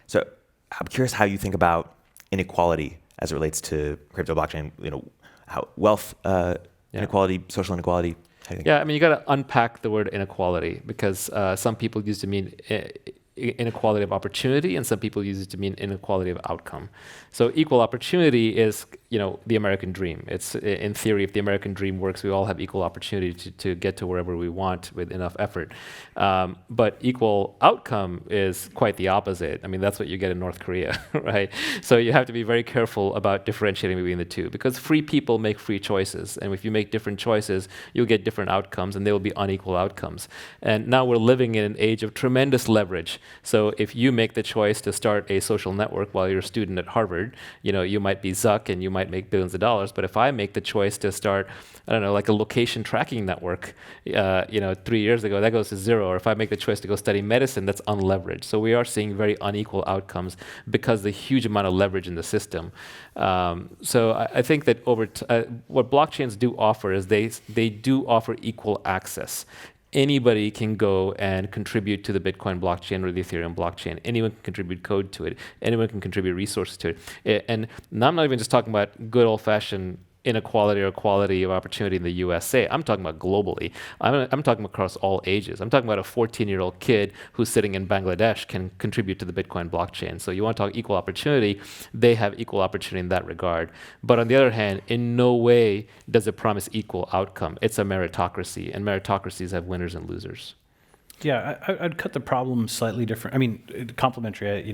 So I'm curious how you think about inequality as it relates to crypto blockchain. How wealth inequality, social inequality. Yeah, I mean, you got to unpack the word inequality, because some people use it to mean inequality of opportunity, and some people use it to mean inequality of outcome. So equal opportunity is, the American dream. It's, in theory, if the American dream works, we all have equal opportunity to get to wherever we want with enough effort. But equal outcome is quite the opposite. I mean, that's what you get in North Korea, right? So you have to be very careful about differentiating between the two, because free people make free choices. And if you make different choices, you'll get different outcomes, and they will be unequal outcomes. And now we're living in an age of tremendous leverage. So if you make the choice to start a social network while you're a student at Harvard, you might be Zuck and you might make billions of dollars. But if I make the choice to start, I don't know, like a location tracking network, 3 years ago, that goes to zero. Or if I make the choice to go study medicine, that's unleveraged. So we are seeing very unequal outcomes because of the huge amount of leverage in the system. So I think that what blockchains do offer is they do offer equal access. Anybody can go and contribute to the Bitcoin blockchain or the Ethereum blockchain. Anyone can contribute code to it. Anyone can contribute resources to it. And now I'm not even just talking about good old-fashioned inequality or equality of opportunity in the USA. I'm talking about globally. I'm talking across all ages. I'm talking about a 14-year-old kid who's sitting in Bangladesh can contribute to the Bitcoin blockchain. So you want to talk equal opportunity, they have equal opportunity in that regard. But on the other hand, in no way does it promise equal outcome. It's a meritocracy, and meritocracies have winners and losers. Yeah, I'd cut the problem slightly different. I mean, complementary,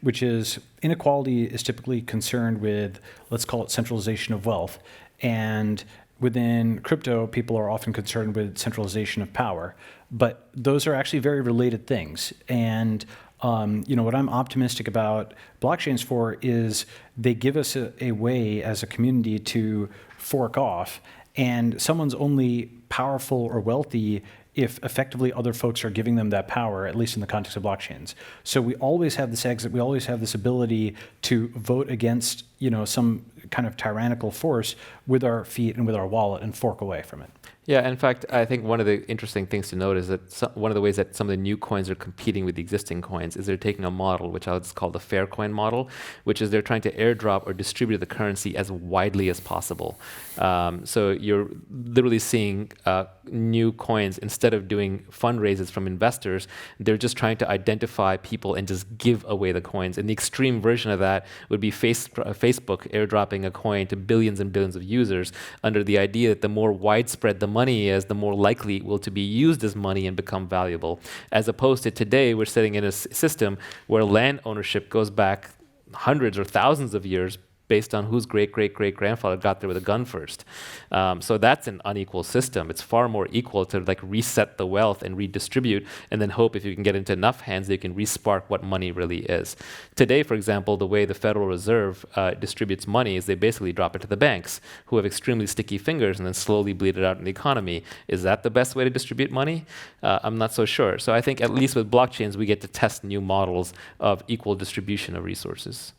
which is inequality is typically concerned with, let's call it centralization of wealth. And within crypto, people are often concerned with centralization of power. But those are actually very related things. And what I'm optimistic about blockchains for is they give us a way as a community to fork off. And someone's only powerful or wealthy if effectively other folks are giving them that power, at least in the context of blockchains. So we always have this exit, we always have this ability to vote against, some kind of tyrannical force with our feet and with our wallet and fork away from it. Yeah, in fact, I think one of the interesting things to note is that one of the ways that some of the new coins are competing with the existing coins is they're taking a model, which I'll just call the fair coin model, which is they're trying to airdrop or distribute the currency as widely as possible. So you're literally seeing new coins, instead of doing fundraisers from investors, they're just trying to identify people and just give away the coins. And the extreme version of that would be Facebook airdropping a coin to billions and billions of users under the idea that the more widespread the money is, the more likely it will to be used as money and become valuable. As opposed to today, we're sitting in a system where land ownership goes back hundreds or thousands of years based on whose great-great-great-grandfather got there with a gun first. So that's an unequal system. It's far more equal to reset the wealth and redistribute, and then hope if you can get into enough hands that you can respark what money really is. Today, for example, the way the Federal Reserve distributes money is they basically drop it to the banks, who have extremely sticky fingers and then slowly bleed it out in the economy. Is that the best way to distribute money? I'm not so sure. So I think at least with blockchains, we get to test new models of equal distribution of resources.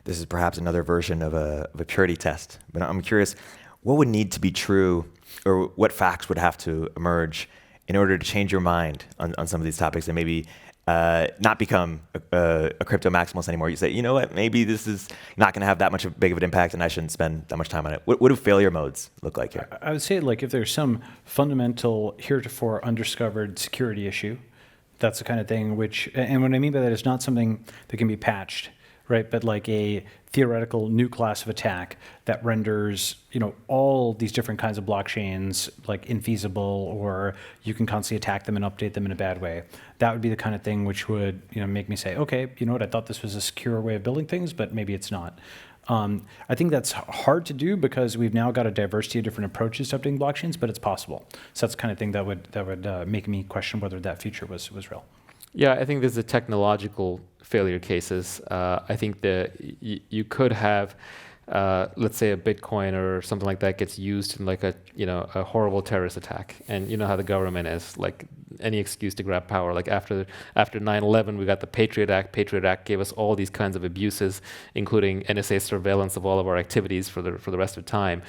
This is perhaps another version of a purity test, but I'm curious, what would need to be true, or what facts would have to emerge in order to change your mind on some of these topics and maybe not become a crypto maximalist anymore? You say, you know what, maybe this is not going to have that much big of an impact and I shouldn't spend that much time on it. What do failure modes look like here? I would say if there's some fundamental heretofore undiscovered security issue, that's the kind of thing and what I mean by that is not something that can be patched, right? But like a theoretical new class of attack that renders, all these different kinds of blockchains like infeasible, or you can constantly attack them and update them in a bad way. That would be the kind of thing which would, make me say, okay, you know what? I thought this was a secure way of building things, but maybe it's not. I think that's hard to do because we've now got a diversity of different approaches to updating blockchains, but it's possible. So that's the kind of thing that would make me question whether that future was real. Yeah, I think there's the technological failure cases. I think that you could have, let's say, a Bitcoin or something like that gets used in like a horrible terrorist attack, and you know how the government is, like any excuse to grab power. Like after 9/11, we got the Patriot Act. Patriot Act gave us all these kinds of abuses, including NSA surveillance of all of our activities for the rest of time.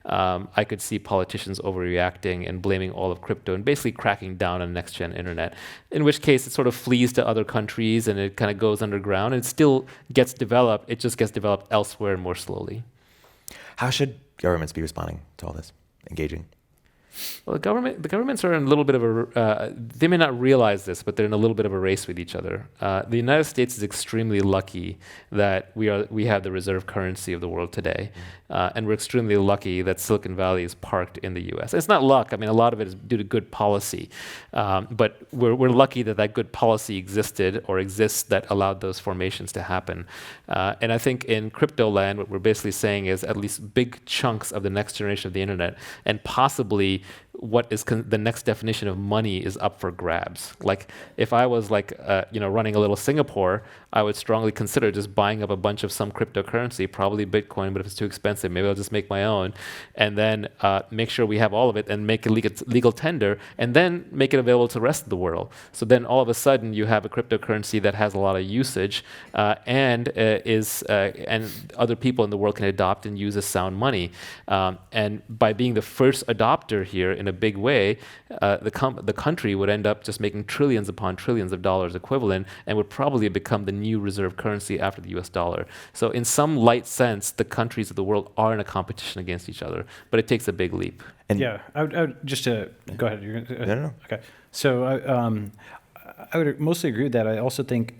I could see politicians overreacting and blaming all of crypto and basically cracking down on next-gen internet, in which case it sort of flees to other countries and it kind of goes underground and it still gets developed. It just gets developed elsewhere and more slowly. How should governments be responding to all this, engaging? Well, the governments are in a little bit of a, they may not realize this, but they're in a little bit of a race with each other. The United States is extremely lucky that we have the reserve currency of the world today. And we're extremely lucky that Silicon Valley is parked in the US. It's not luck. I mean, a lot of it is due to good policy. But we're lucky that good policy existed or exists that allowed those formations to happen. And I think in crypto land, what we're basically saying is at least big chunks of the next generation of the internet, and possibly what is the next definition of money, is up for grabs. Like if I was running a little Singapore, I would strongly consider just buying up a bunch of some cryptocurrency, probably Bitcoin, but if it's too expensive, maybe I'll just make my own, and then make sure we have all of it and make a legal tender, and then make it available to the rest of the world. So then all of a sudden you have a cryptocurrency that has a lot of usage and other people in the world can adopt and use as sound money. And by being the first adopter here in a big way, the country would end up just making trillions upon trillions of dollars equivalent and would probably become the new reserve currency after the US dollar. So in some light sense, the countries of the world are in a competition against each other, but it takes a big leap. And yeah, I would just to go ahead. You're gonna, No. Okay. So I would mostly agree with that. I also think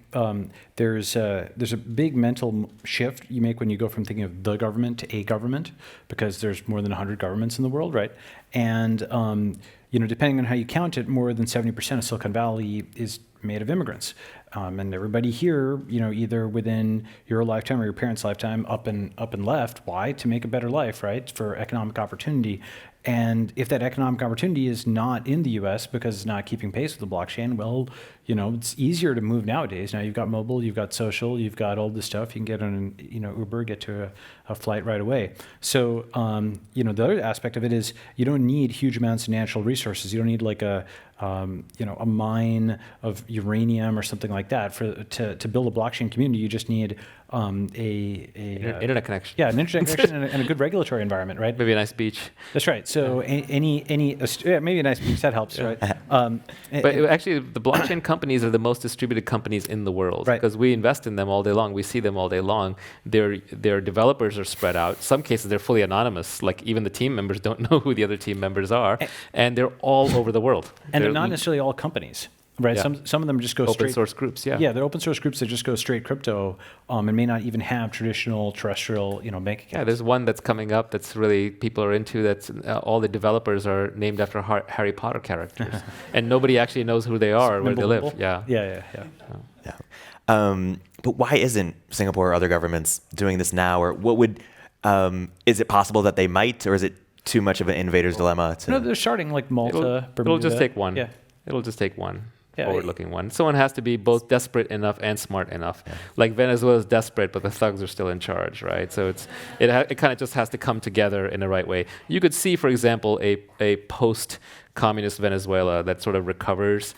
there's a big mental shift you make when you go from thinking of the government to a government, because there's more than 100 governments in the world, right? And depending on how you count it, more than 70% of Silicon Valley is made of immigrants. And everybody here, either within your lifetime or your parents' lifetime, up and left. Why? To make a better life, right? For economic opportunity. And if that economic opportunity is not in the U.S. because it's not keeping pace with the blockchain, well, it's easier to move nowadays. Now you've got mobile, you've got social, you've got all this stuff. You can get on, Uber, get to a flight right away. So, the other aspect of it is you don't need huge amounts of natural resources. You don't need like a mine of uranium or something like that to build a blockchain community. You just need internet connection. Yeah, an internet connection and a good regulatory environment, right? Maybe a nice beach. That's right. So maybe a nice beach, that helps, right? But actually, the blockchain companies are the most distributed companies in the world, because we invest in them all day long. We see them all day long. Their developers are spread out. Some cases they're fully anonymous. Like even the team members don't know who the other team members are, and they're all over the world. And they're not necessarily all companies. Right, yeah. Some of them just go open straight. Source groups, yeah. Yeah, they're open source groups that just go straight crypto, and may not even have traditional terrestrial, bank accounts. Yeah, there's one that's coming up that's really people are into. That's all the developers are named after Harry Potter characters, and nobody actually knows who they are or where they live. Yeah. But why isn't Singapore or other governments doing this now? Or what would? Is it possible that they might, or is it too much of an innovator's dilemma? No, they're starting like Malta, Bermuda. It'll just take one. Yeah. It'll just take one. Forward-looking one. Someone has to be both desperate enough and smart enough. Yeah. Like Venezuela is desperate, but the thugs are still in charge, right? So it kind of just has to come together in the right way. You could see, for example, a post-communist Venezuela that sort of recovers.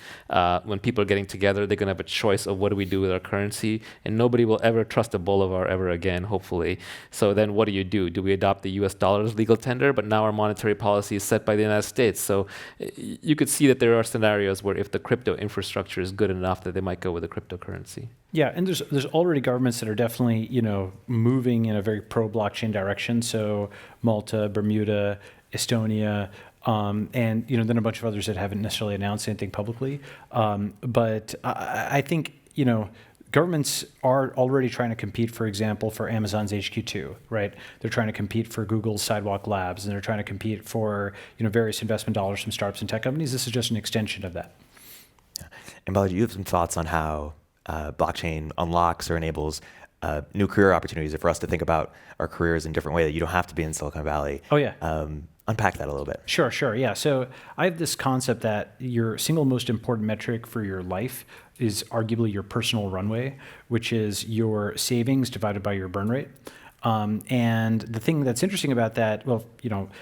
When people are getting together, they're going to have a choice of what do we do with our currency, and nobody will ever trust a bolivar ever again, hopefully. So then what do? Do we adopt the US dollar as legal tender? But now our monetary policy is set by the United States. So you could see that there are scenarios where if the crypto infrastructure is good enough that they might go with a cryptocurrency. Yeah, and there's already governments that are definitely, moving in a very pro-blockchain direction. So Malta, Bermuda, Estonia, and then a bunch of others that haven't necessarily announced anything publicly. But I think governments are already trying to compete, for example, for Amazon's HQ2, right? They're trying to compete for Google's Sidewalk Labs, and they're trying to compete for various investment dollars from startups and tech companies. This is just an extension of that. Yeah. And Balaji, you have some thoughts on how blockchain unlocks or enables new career opportunities, or for us to think about our careers in a different way, that you don't have to be in Silicon Valley. Oh, yeah. unpack that a little bit. Sure, sure. Yeah. So I have this concept that your single most important metric for your life is arguably your personal runway, which is your savings divided by your burn rate. And the thing that's interesting about that, well,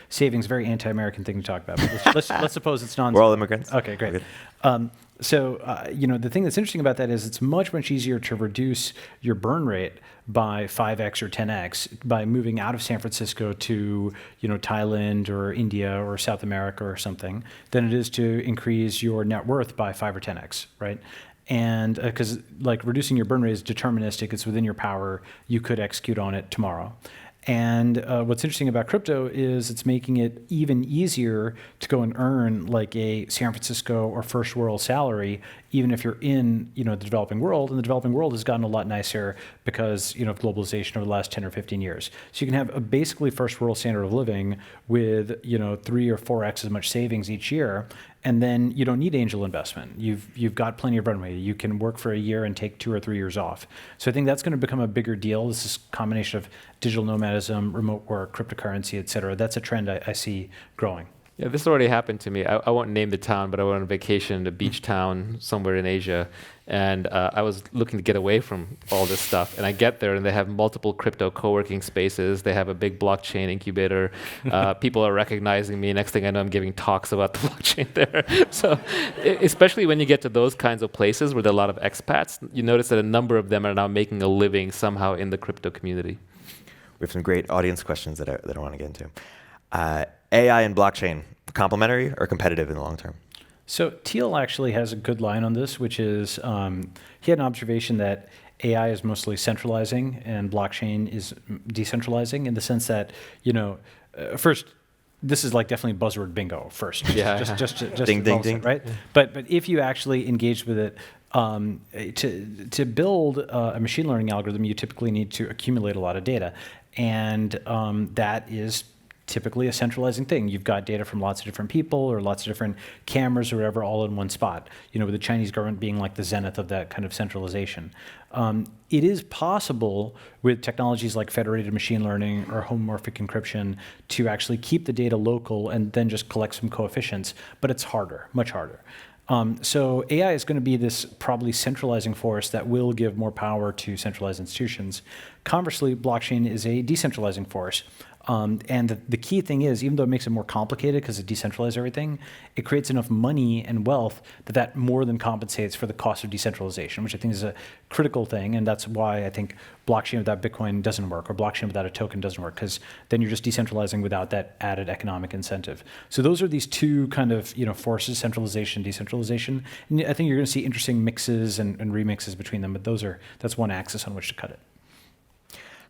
savings, very anti-American thing to talk about. But let's suppose it's non. We're all immigrants. Okay, great. Good. The thing that's interesting about that is it's much, much easier to reduce your burn rate by 5x or 10x by moving out of San Francisco to, Thailand or India or South America or something than it is to increase your net worth by 5 or 10x, right? And because reducing your burn rate is deterministic, it's within your power. You could execute on it tomorrow. And what's interesting about crypto is it's making it even easier to go and earn like a San Francisco or first world salary, even if you're in the developing world. And the developing world has gotten a lot nicer because of globalization over the last 10 or 15 years. So you can have a basically first world standard of living with 3 or 4x as much savings each year. And then you don't need angel investment. You've got plenty of runway. You can work for a year and take 2 or 3 years off. So I think that's going to become a bigger deal. This is a combination of digital nomadism, remote work, cryptocurrency, et cetera. That's a trend I see growing. Yeah, this already happened to me. I won't name the town, but I went on vacation in a beach town somewhere in Asia, and I was looking to get away from all this stuff. And I get there, and they have multiple crypto co-working spaces. They have a big blockchain incubator. People are recognizing me. Next thing I know, I'm giving talks about the blockchain there. So, especially when you get to those kinds of places where there are a lot of expats, you notice that a number of them are now making a living somehow in the crypto community. We have some great audience questions that I want to get into. AI and blockchain, complementary or competitive in the long term? So Thiel actually has a good line on this, which is he had an observation that AI is mostly centralizing and blockchain is decentralizing in the sense that, first, this is definitely buzzword bingo first. Yeah. Just Ding, ding, ding. right? Yeah. But if you actually engage with it, to build a machine learning algorithm, you typically need to accumulate a lot of data. And that is typically a centralizing thing. You've got data from lots of different people or lots of different cameras or whatever all in one spot, with the Chinese government being like the zenith of that kind of centralization. It is possible with technologies like federated machine learning or homomorphic encryption to actually keep the data local and then just collect some coefficients, but it's harder, much harder. So AI is going to be this probably centralizing force that will give more power to centralized institutions. Conversely, blockchain is a decentralizing force. And the key thing is, even though it makes it more complicated because it decentralizes everything, it creates enough money and wealth that more than compensates for the cost of decentralization, which I think is a critical thing. And that's why I think blockchain without Bitcoin doesn't work, or blockchain without a token doesn't work, because then you're just decentralizing without that added economic incentive. So those are these two kind of forces: centralization, decentralization. And I think you're going to see interesting mixes and remixes between them, but that's one axis on which to cut it.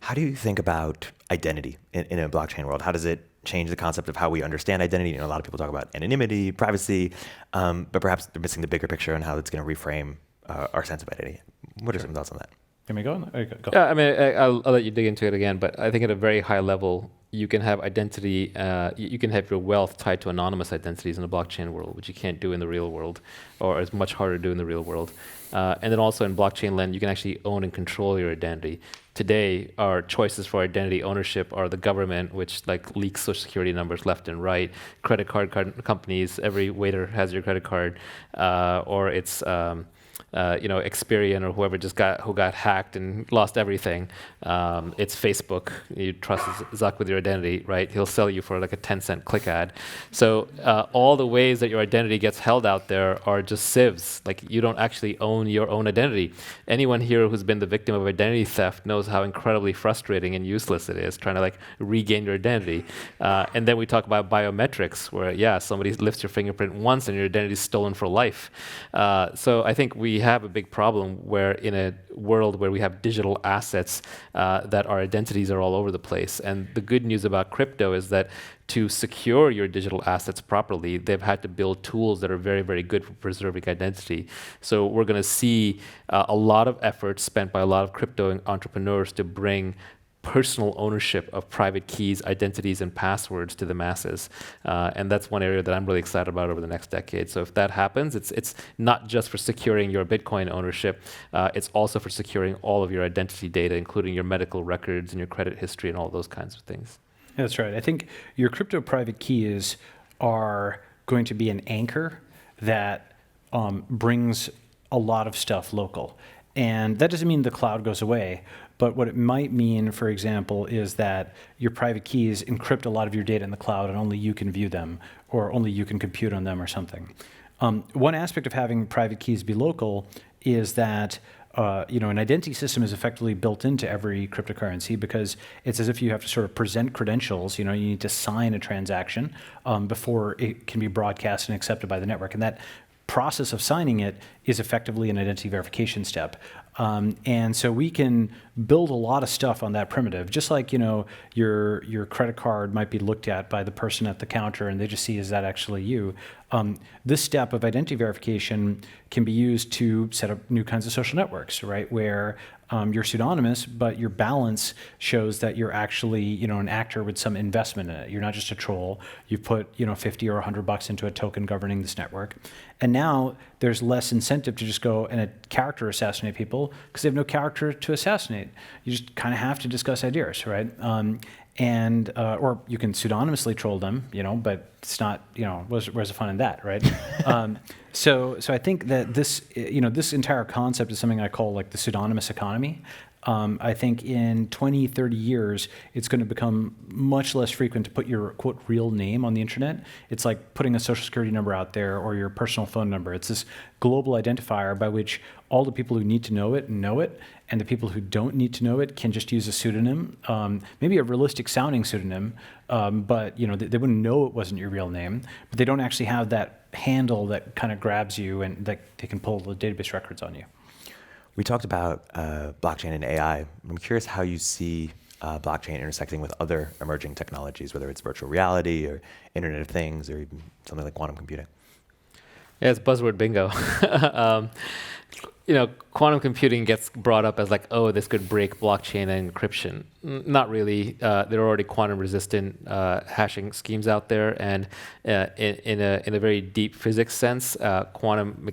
How do you think about identity in a blockchain world? How does it change the concept of how we understand identity? A lot of people talk about anonymity, privacy, but perhaps they're missing the bigger picture on how it's going to reframe our sense of identity. What are some thoughts on that? Can we go? Go. Yeah, I mean, I'll let you dig into it again, but I think at a very high level, you can have identity, you can have your wealth tied to anonymous identities in the blockchain world, which you can't do in the real world, or it's much harder to do in the real world. And then also in blockchain land, you can actually own and control your identity. Today, our choices for identity ownership are the government, which leaks social security numbers left and right, credit card companies, every waiter has your credit card, or it's Experian or whoever who got hacked and lost everything. It's Facebook. You trust Zuck with your identity, right? He'll sell you for a 10-cent click ad. So all the ways that your identity gets held out there are just sieves. You don't actually own your own identity. Anyone here who's been the victim of identity theft knows how incredibly frustrating and useless it is trying to regain your identity. And then we talk about biometrics, where somebody lifts your fingerprint once and your identity is stolen for life. So I think we have a big problem where in a world where we have digital assets that our identities are all over the place. And the good news about crypto is that to secure your digital assets properly, they've had to build tools that are very, very good for preserving identity. So we're going to see a lot of effort spent by a lot of crypto entrepreneurs to bring personal ownership of private keys, identities, and passwords to the masses. And that's one area that I'm really excited about over the next decade. So if that happens, it's not just for securing your Bitcoin ownership, it's also for securing all of your identity data, including your medical records and your credit history and all those kinds of things. That's right. I think your crypto private keys are going to be an anchor that brings a lot of stuff local. And that doesn't mean the cloud goes away, but what it might mean, for example, is that your private keys encrypt a lot of your data in the cloud and only you can view them, or only you can compute on them or something. One aspect of having private keys be local is that an identity system is effectively built into every cryptocurrency, because it's as if you have to sort of present credentials. You need to sign a transaction before it can be broadcast and accepted by the network. And that process of signing it is effectively an identity verification step. And so we can build a lot of stuff on that primitive, just like, your credit card might be looked at by the person at the counter and they just see, is that actually you? This step of identity verification can be used to set up new kinds of social networks, right? Where you're pseudonymous, but your balance shows that you're actually, an actor with some investment in it. You're not just a troll. You've put, 50 or $100 into a token governing this network. And now there's less incentive to just go and character assassinate people, because they have no character to assassinate. You just kind of have to discuss ideas, right? Or you can pseudonymously troll them, but it's not, where's the fun in that, right? So I think that this entire concept is something I call like the pseudonymous economy. I think in 20, 30 years, it's going to become much less frequent to put your, quote, real name on the internet. It's like putting a social security number out there or your personal phone number. It's this global identifier by which all the people who need to know it, and the people who don't need to know it can just use a pseudonym, maybe a realistic sounding pseudonym, but they wouldn't know it wasn't your real name, but they don't actually have that handle that kind of grabs you and that they can pull the database records on you. We talked about blockchain and AI. I'm curious how you see blockchain intersecting with other emerging technologies, whether it's virtual reality or Internet of Things or even something like quantum computing. Yeah, it's buzzword bingo. Quantum computing gets brought up as like, oh, this could break blockchain and encryption. Not really. There are already quantum-resistant hashing schemes out there, and in a very deep physics sense, quantum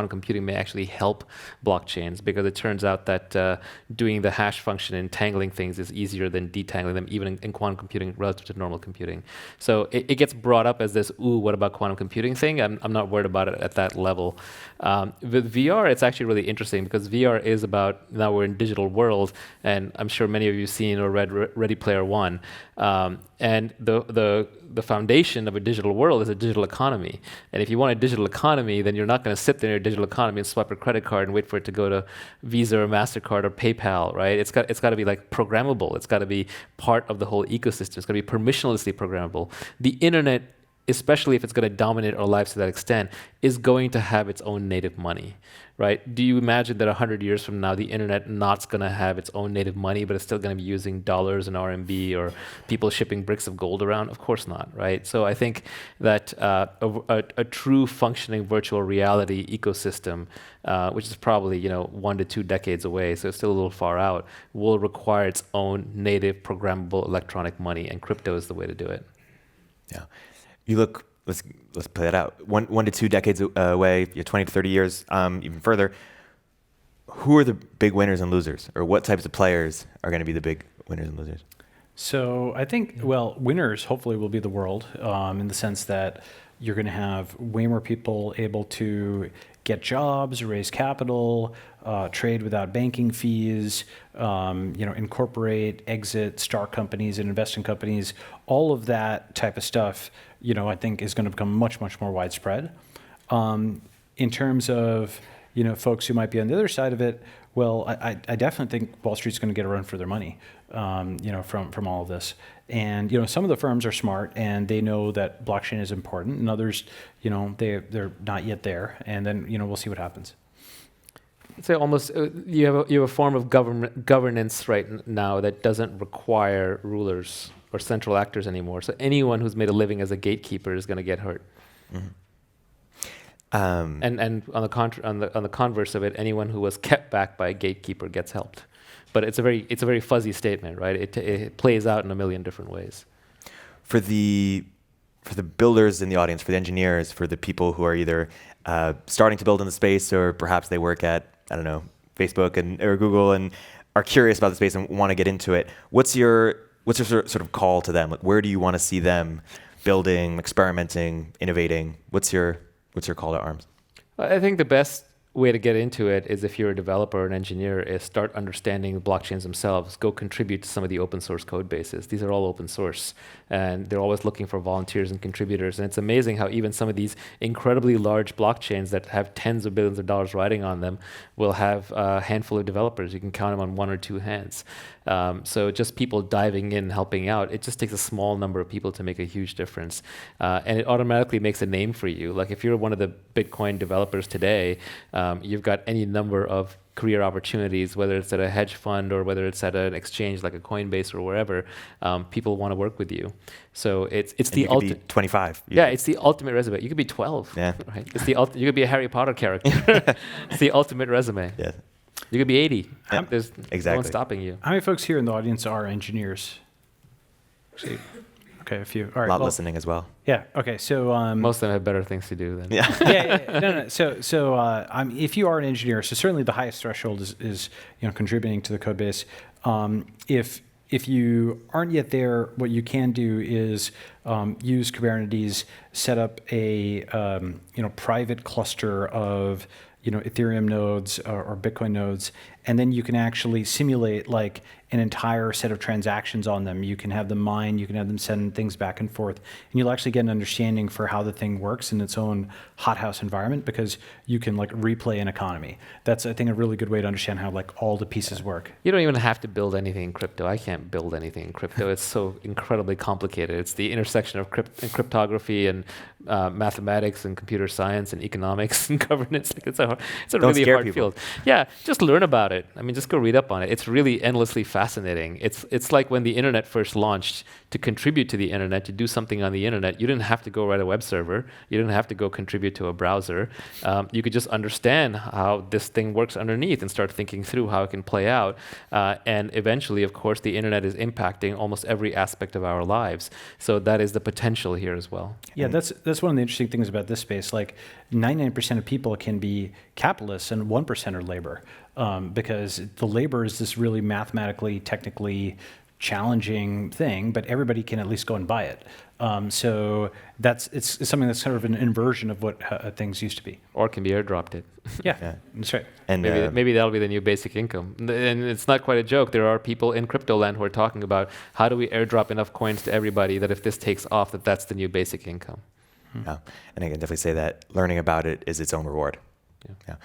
computing may actually help blockchains, because it turns out that doing the hash function and entangling things is easier than detangling them, even in quantum computing relative to normal computing. So it gets brought up as this, ooh, what about quantum computing thing? I'm not worried about it at that level. With VR, it's actually really interesting, because VR is about, now we're in digital world, and I'm sure many of you have seen or read Ready Player One. And the foundation of a digital world is a digital economy. And if you want a digital economy, then you're not going to sit there in your digital economy and swipe a credit card and wait for it to go to Visa or MasterCard or PayPal, right? It's got to be like programmable. It's got to be part of the whole ecosystem. It's got to be permissionlessly programmable. The internet, especially if it's going to dominate our lives to that extent, is going to have its own native money, right? Do you imagine that 100 years from now, the internet not's going to have its own native money, but it's still going to be using dollars and RMB, or people shipping bricks of gold around? Of course not, right? So I think that a true functioning virtual reality ecosystem, which is probably 1 to 2 decades away, so it's still a little far out, will require its own native programmable electronic money, and crypto is the way to do it. Yeah. Let's play that out. 1 to 2 decades away, 20 to 30 years, even further. Who are the big winners and losers, or what types of players are going to be the big winners and losers? So I think, winners hopefully will be the world, in the sense that you're going to have way more people able to get jobs, raise capital, trade without banking fees, incorporate, exit, start companies and invest in companies. All of that type of stuff, I think is going to become much, much more widespread. In terms of, folks who might be on the other side of it, I definitely think Wall Street's going to get a run for their money, from all of this. And, some of the firms are smart and they know that blockchain is important, and others, they're not yet there. And then, we'll see what happens. I'd say almost you have a form of governance right now that doesn't require rulers or central actors anymore. So anyone who's made a living as a gatekeeper is going to get hurt. Mm-hmm. And on the converse of it, anyone who was kept back by a gatekeeper gets helped. But it's a very fuzzy statement, right? It plays out in a million different ways. For the builders in the audience, for the engineers, for the people who are either starting to build in the space, or perhaps they work at, I don't know, Facebook or Google and are curious about the space and want to get into it, what's your what's your sort of call to them? Like, where do you want to see them building, experimenting, innovating? What's your call to arms? I think the best way to get into it is, if you're a developer or an engineer, is start understanding the blockchains themselves. Go contribute to some of the open source code bases. These are all open source, and they're always looking for volunteers and contributors. And it's amazing how even some of these incredibly large blockchains that have tens of billions of dollars riding on them will have a handful of developers. You can count them on one or two hands. So just people diving in, helping out, it just takes a small number of people to make a huge difference. And it automatically makes a name for you. Like if you're one of the Bitcoin developers today, you've got any number of career opportunities, whether it's at a hedge fund or whether it's at an exchange like a Coinbase or wherever. People want to work with you. So it's the ultimate. 25. Yeah, it's the ultimate resume. You could be 12. Yeah. Right? It's the you could be a Harry Potter character. It's the ultimate resume. Yeah. You could be 80. Yeah, There's exactly. no one stopping you. How many folks here in the audience are engineers? Actually, okay, a few. All right. A lot well, listening as well. Yeah. Okay. So Most of them have better things to do than. Yeah. yeah. No. So if you are an engineer, so certainly the highest threshold is contributing to the code base. If you aren't yet there, what you can do is use Kubernetes, set up a private cluster of Ethereum nodes or Bitcoin nodes, and then you can actually simulate like an entire set of transactions on them. You can have them mine, you can have them send things back and forth, and you'll actually get an understanding for how the thing works in its own hothouse environment, because you can like replay an economy. That's, I think, a really good way to understand how like all the pieces work. You don't even have to build anything in crypto. I can't build anything in crypto. It's so incredibly complicated. It's the intersection of cryptography and mathematics and computer science and economics and governance. Like it's a really hard people. field. Yeah, just learn about it. I mean, just go read up on it. It's really endlessly fascinating. It's like when the internet first launched. To contribute to the internet, to do something on the internet, you didn't have to go write a web server. You didn't have to go contribute to a browser. You could just understand how this thing works underneath and start thinking through how it can play out. And eventually, of course, the internet is impacting almost every aspect of our lives. So that is the potential here as well. Yeah, that's one of the interesting things about this space. Like 99% of people can be capitalists and 1% are labor, because the labor is this really mathematically, technically challenging thing, but everybody can at least go and buy it. So it's something that's sort of an inversion of what things used to be. Or it can be airdropped it. Yeah, that's right. And Maybe that'll be the new basic income. And it's not quite a joke. There are people in crypto land who are talking about how do we airdrop enough coins to everybody that if this takes off, that's the new basic income. yeah. And I can definitely say that learning about it is its own reward. Yeah.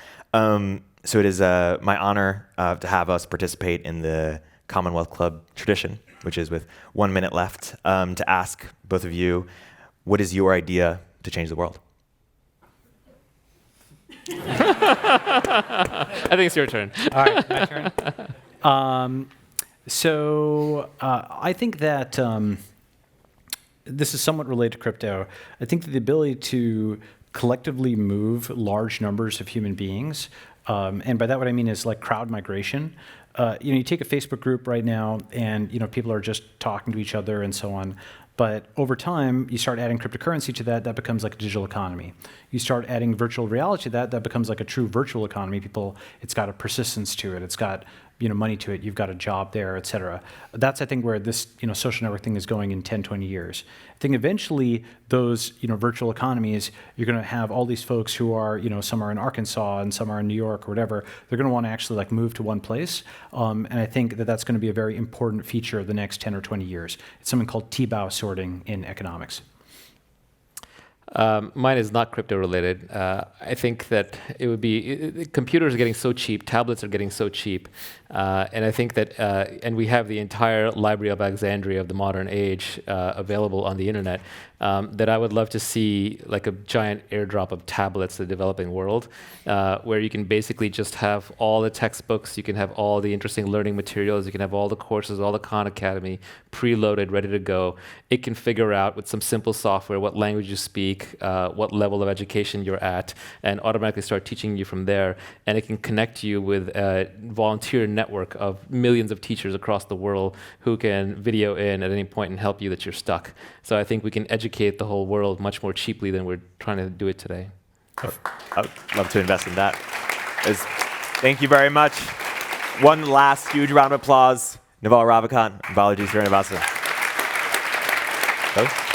So it is my honor to have us participate in the Commonwealth Club tradition, which is with 1 minute left, to ask both of you, what is your idea to change the world? I think it's your turn. All right, my turn. So I think that this is somewhat related to crypto. I think that the ability to collectively move large numbers of human beings, and by that what I mean is like crowd migration. You take a Facebook group right now, and people are just talking to each other and so on. But over time, you start adding cryptocurrency to that becomes like a digital economy. You start adding virtual reality to that becomes like a true virtual economy. It's got a persistence to it. It's got money to it. You've got a job there, et cetera. That's, I think, where this social network thing is going in 10, 20 years. I think eventually those virtual economies, you're going to have all these folks who are some are in Arkansas and some are in New York or whatever. They're going to want to actually like move to one place, and I think that that's going to be a very important feature of the next 10 or 20 years. It's something called T-bow sorting in economics. Mine is not crypto related. I think that it would be computers are getting so cheap, tablets are getting so cheap, and I think that and we have the entire Library of Alexandria of the modern age available on the internet. That I would love to see like a giant airdrop of tablets to the developing world, where you can basically just have all the textbooks, you can have all the interesting learning materials, you can have all the courses, all the Khan Academy preloaded, ready to go. It can figure out with some simple software what language you speak, what level of education you're at, and automatically start teaching you from there. And it can connect you with a volunteer network of millions of teachers across the world who can video in at any point and help you that you're stuck. So I think we can educate the whole world much more cheaply than we're trying to do it today. I would love to invest in that. Thank you very much. One last huge round of applause. Naval Ravikant and Balaji Srinivasan. Both?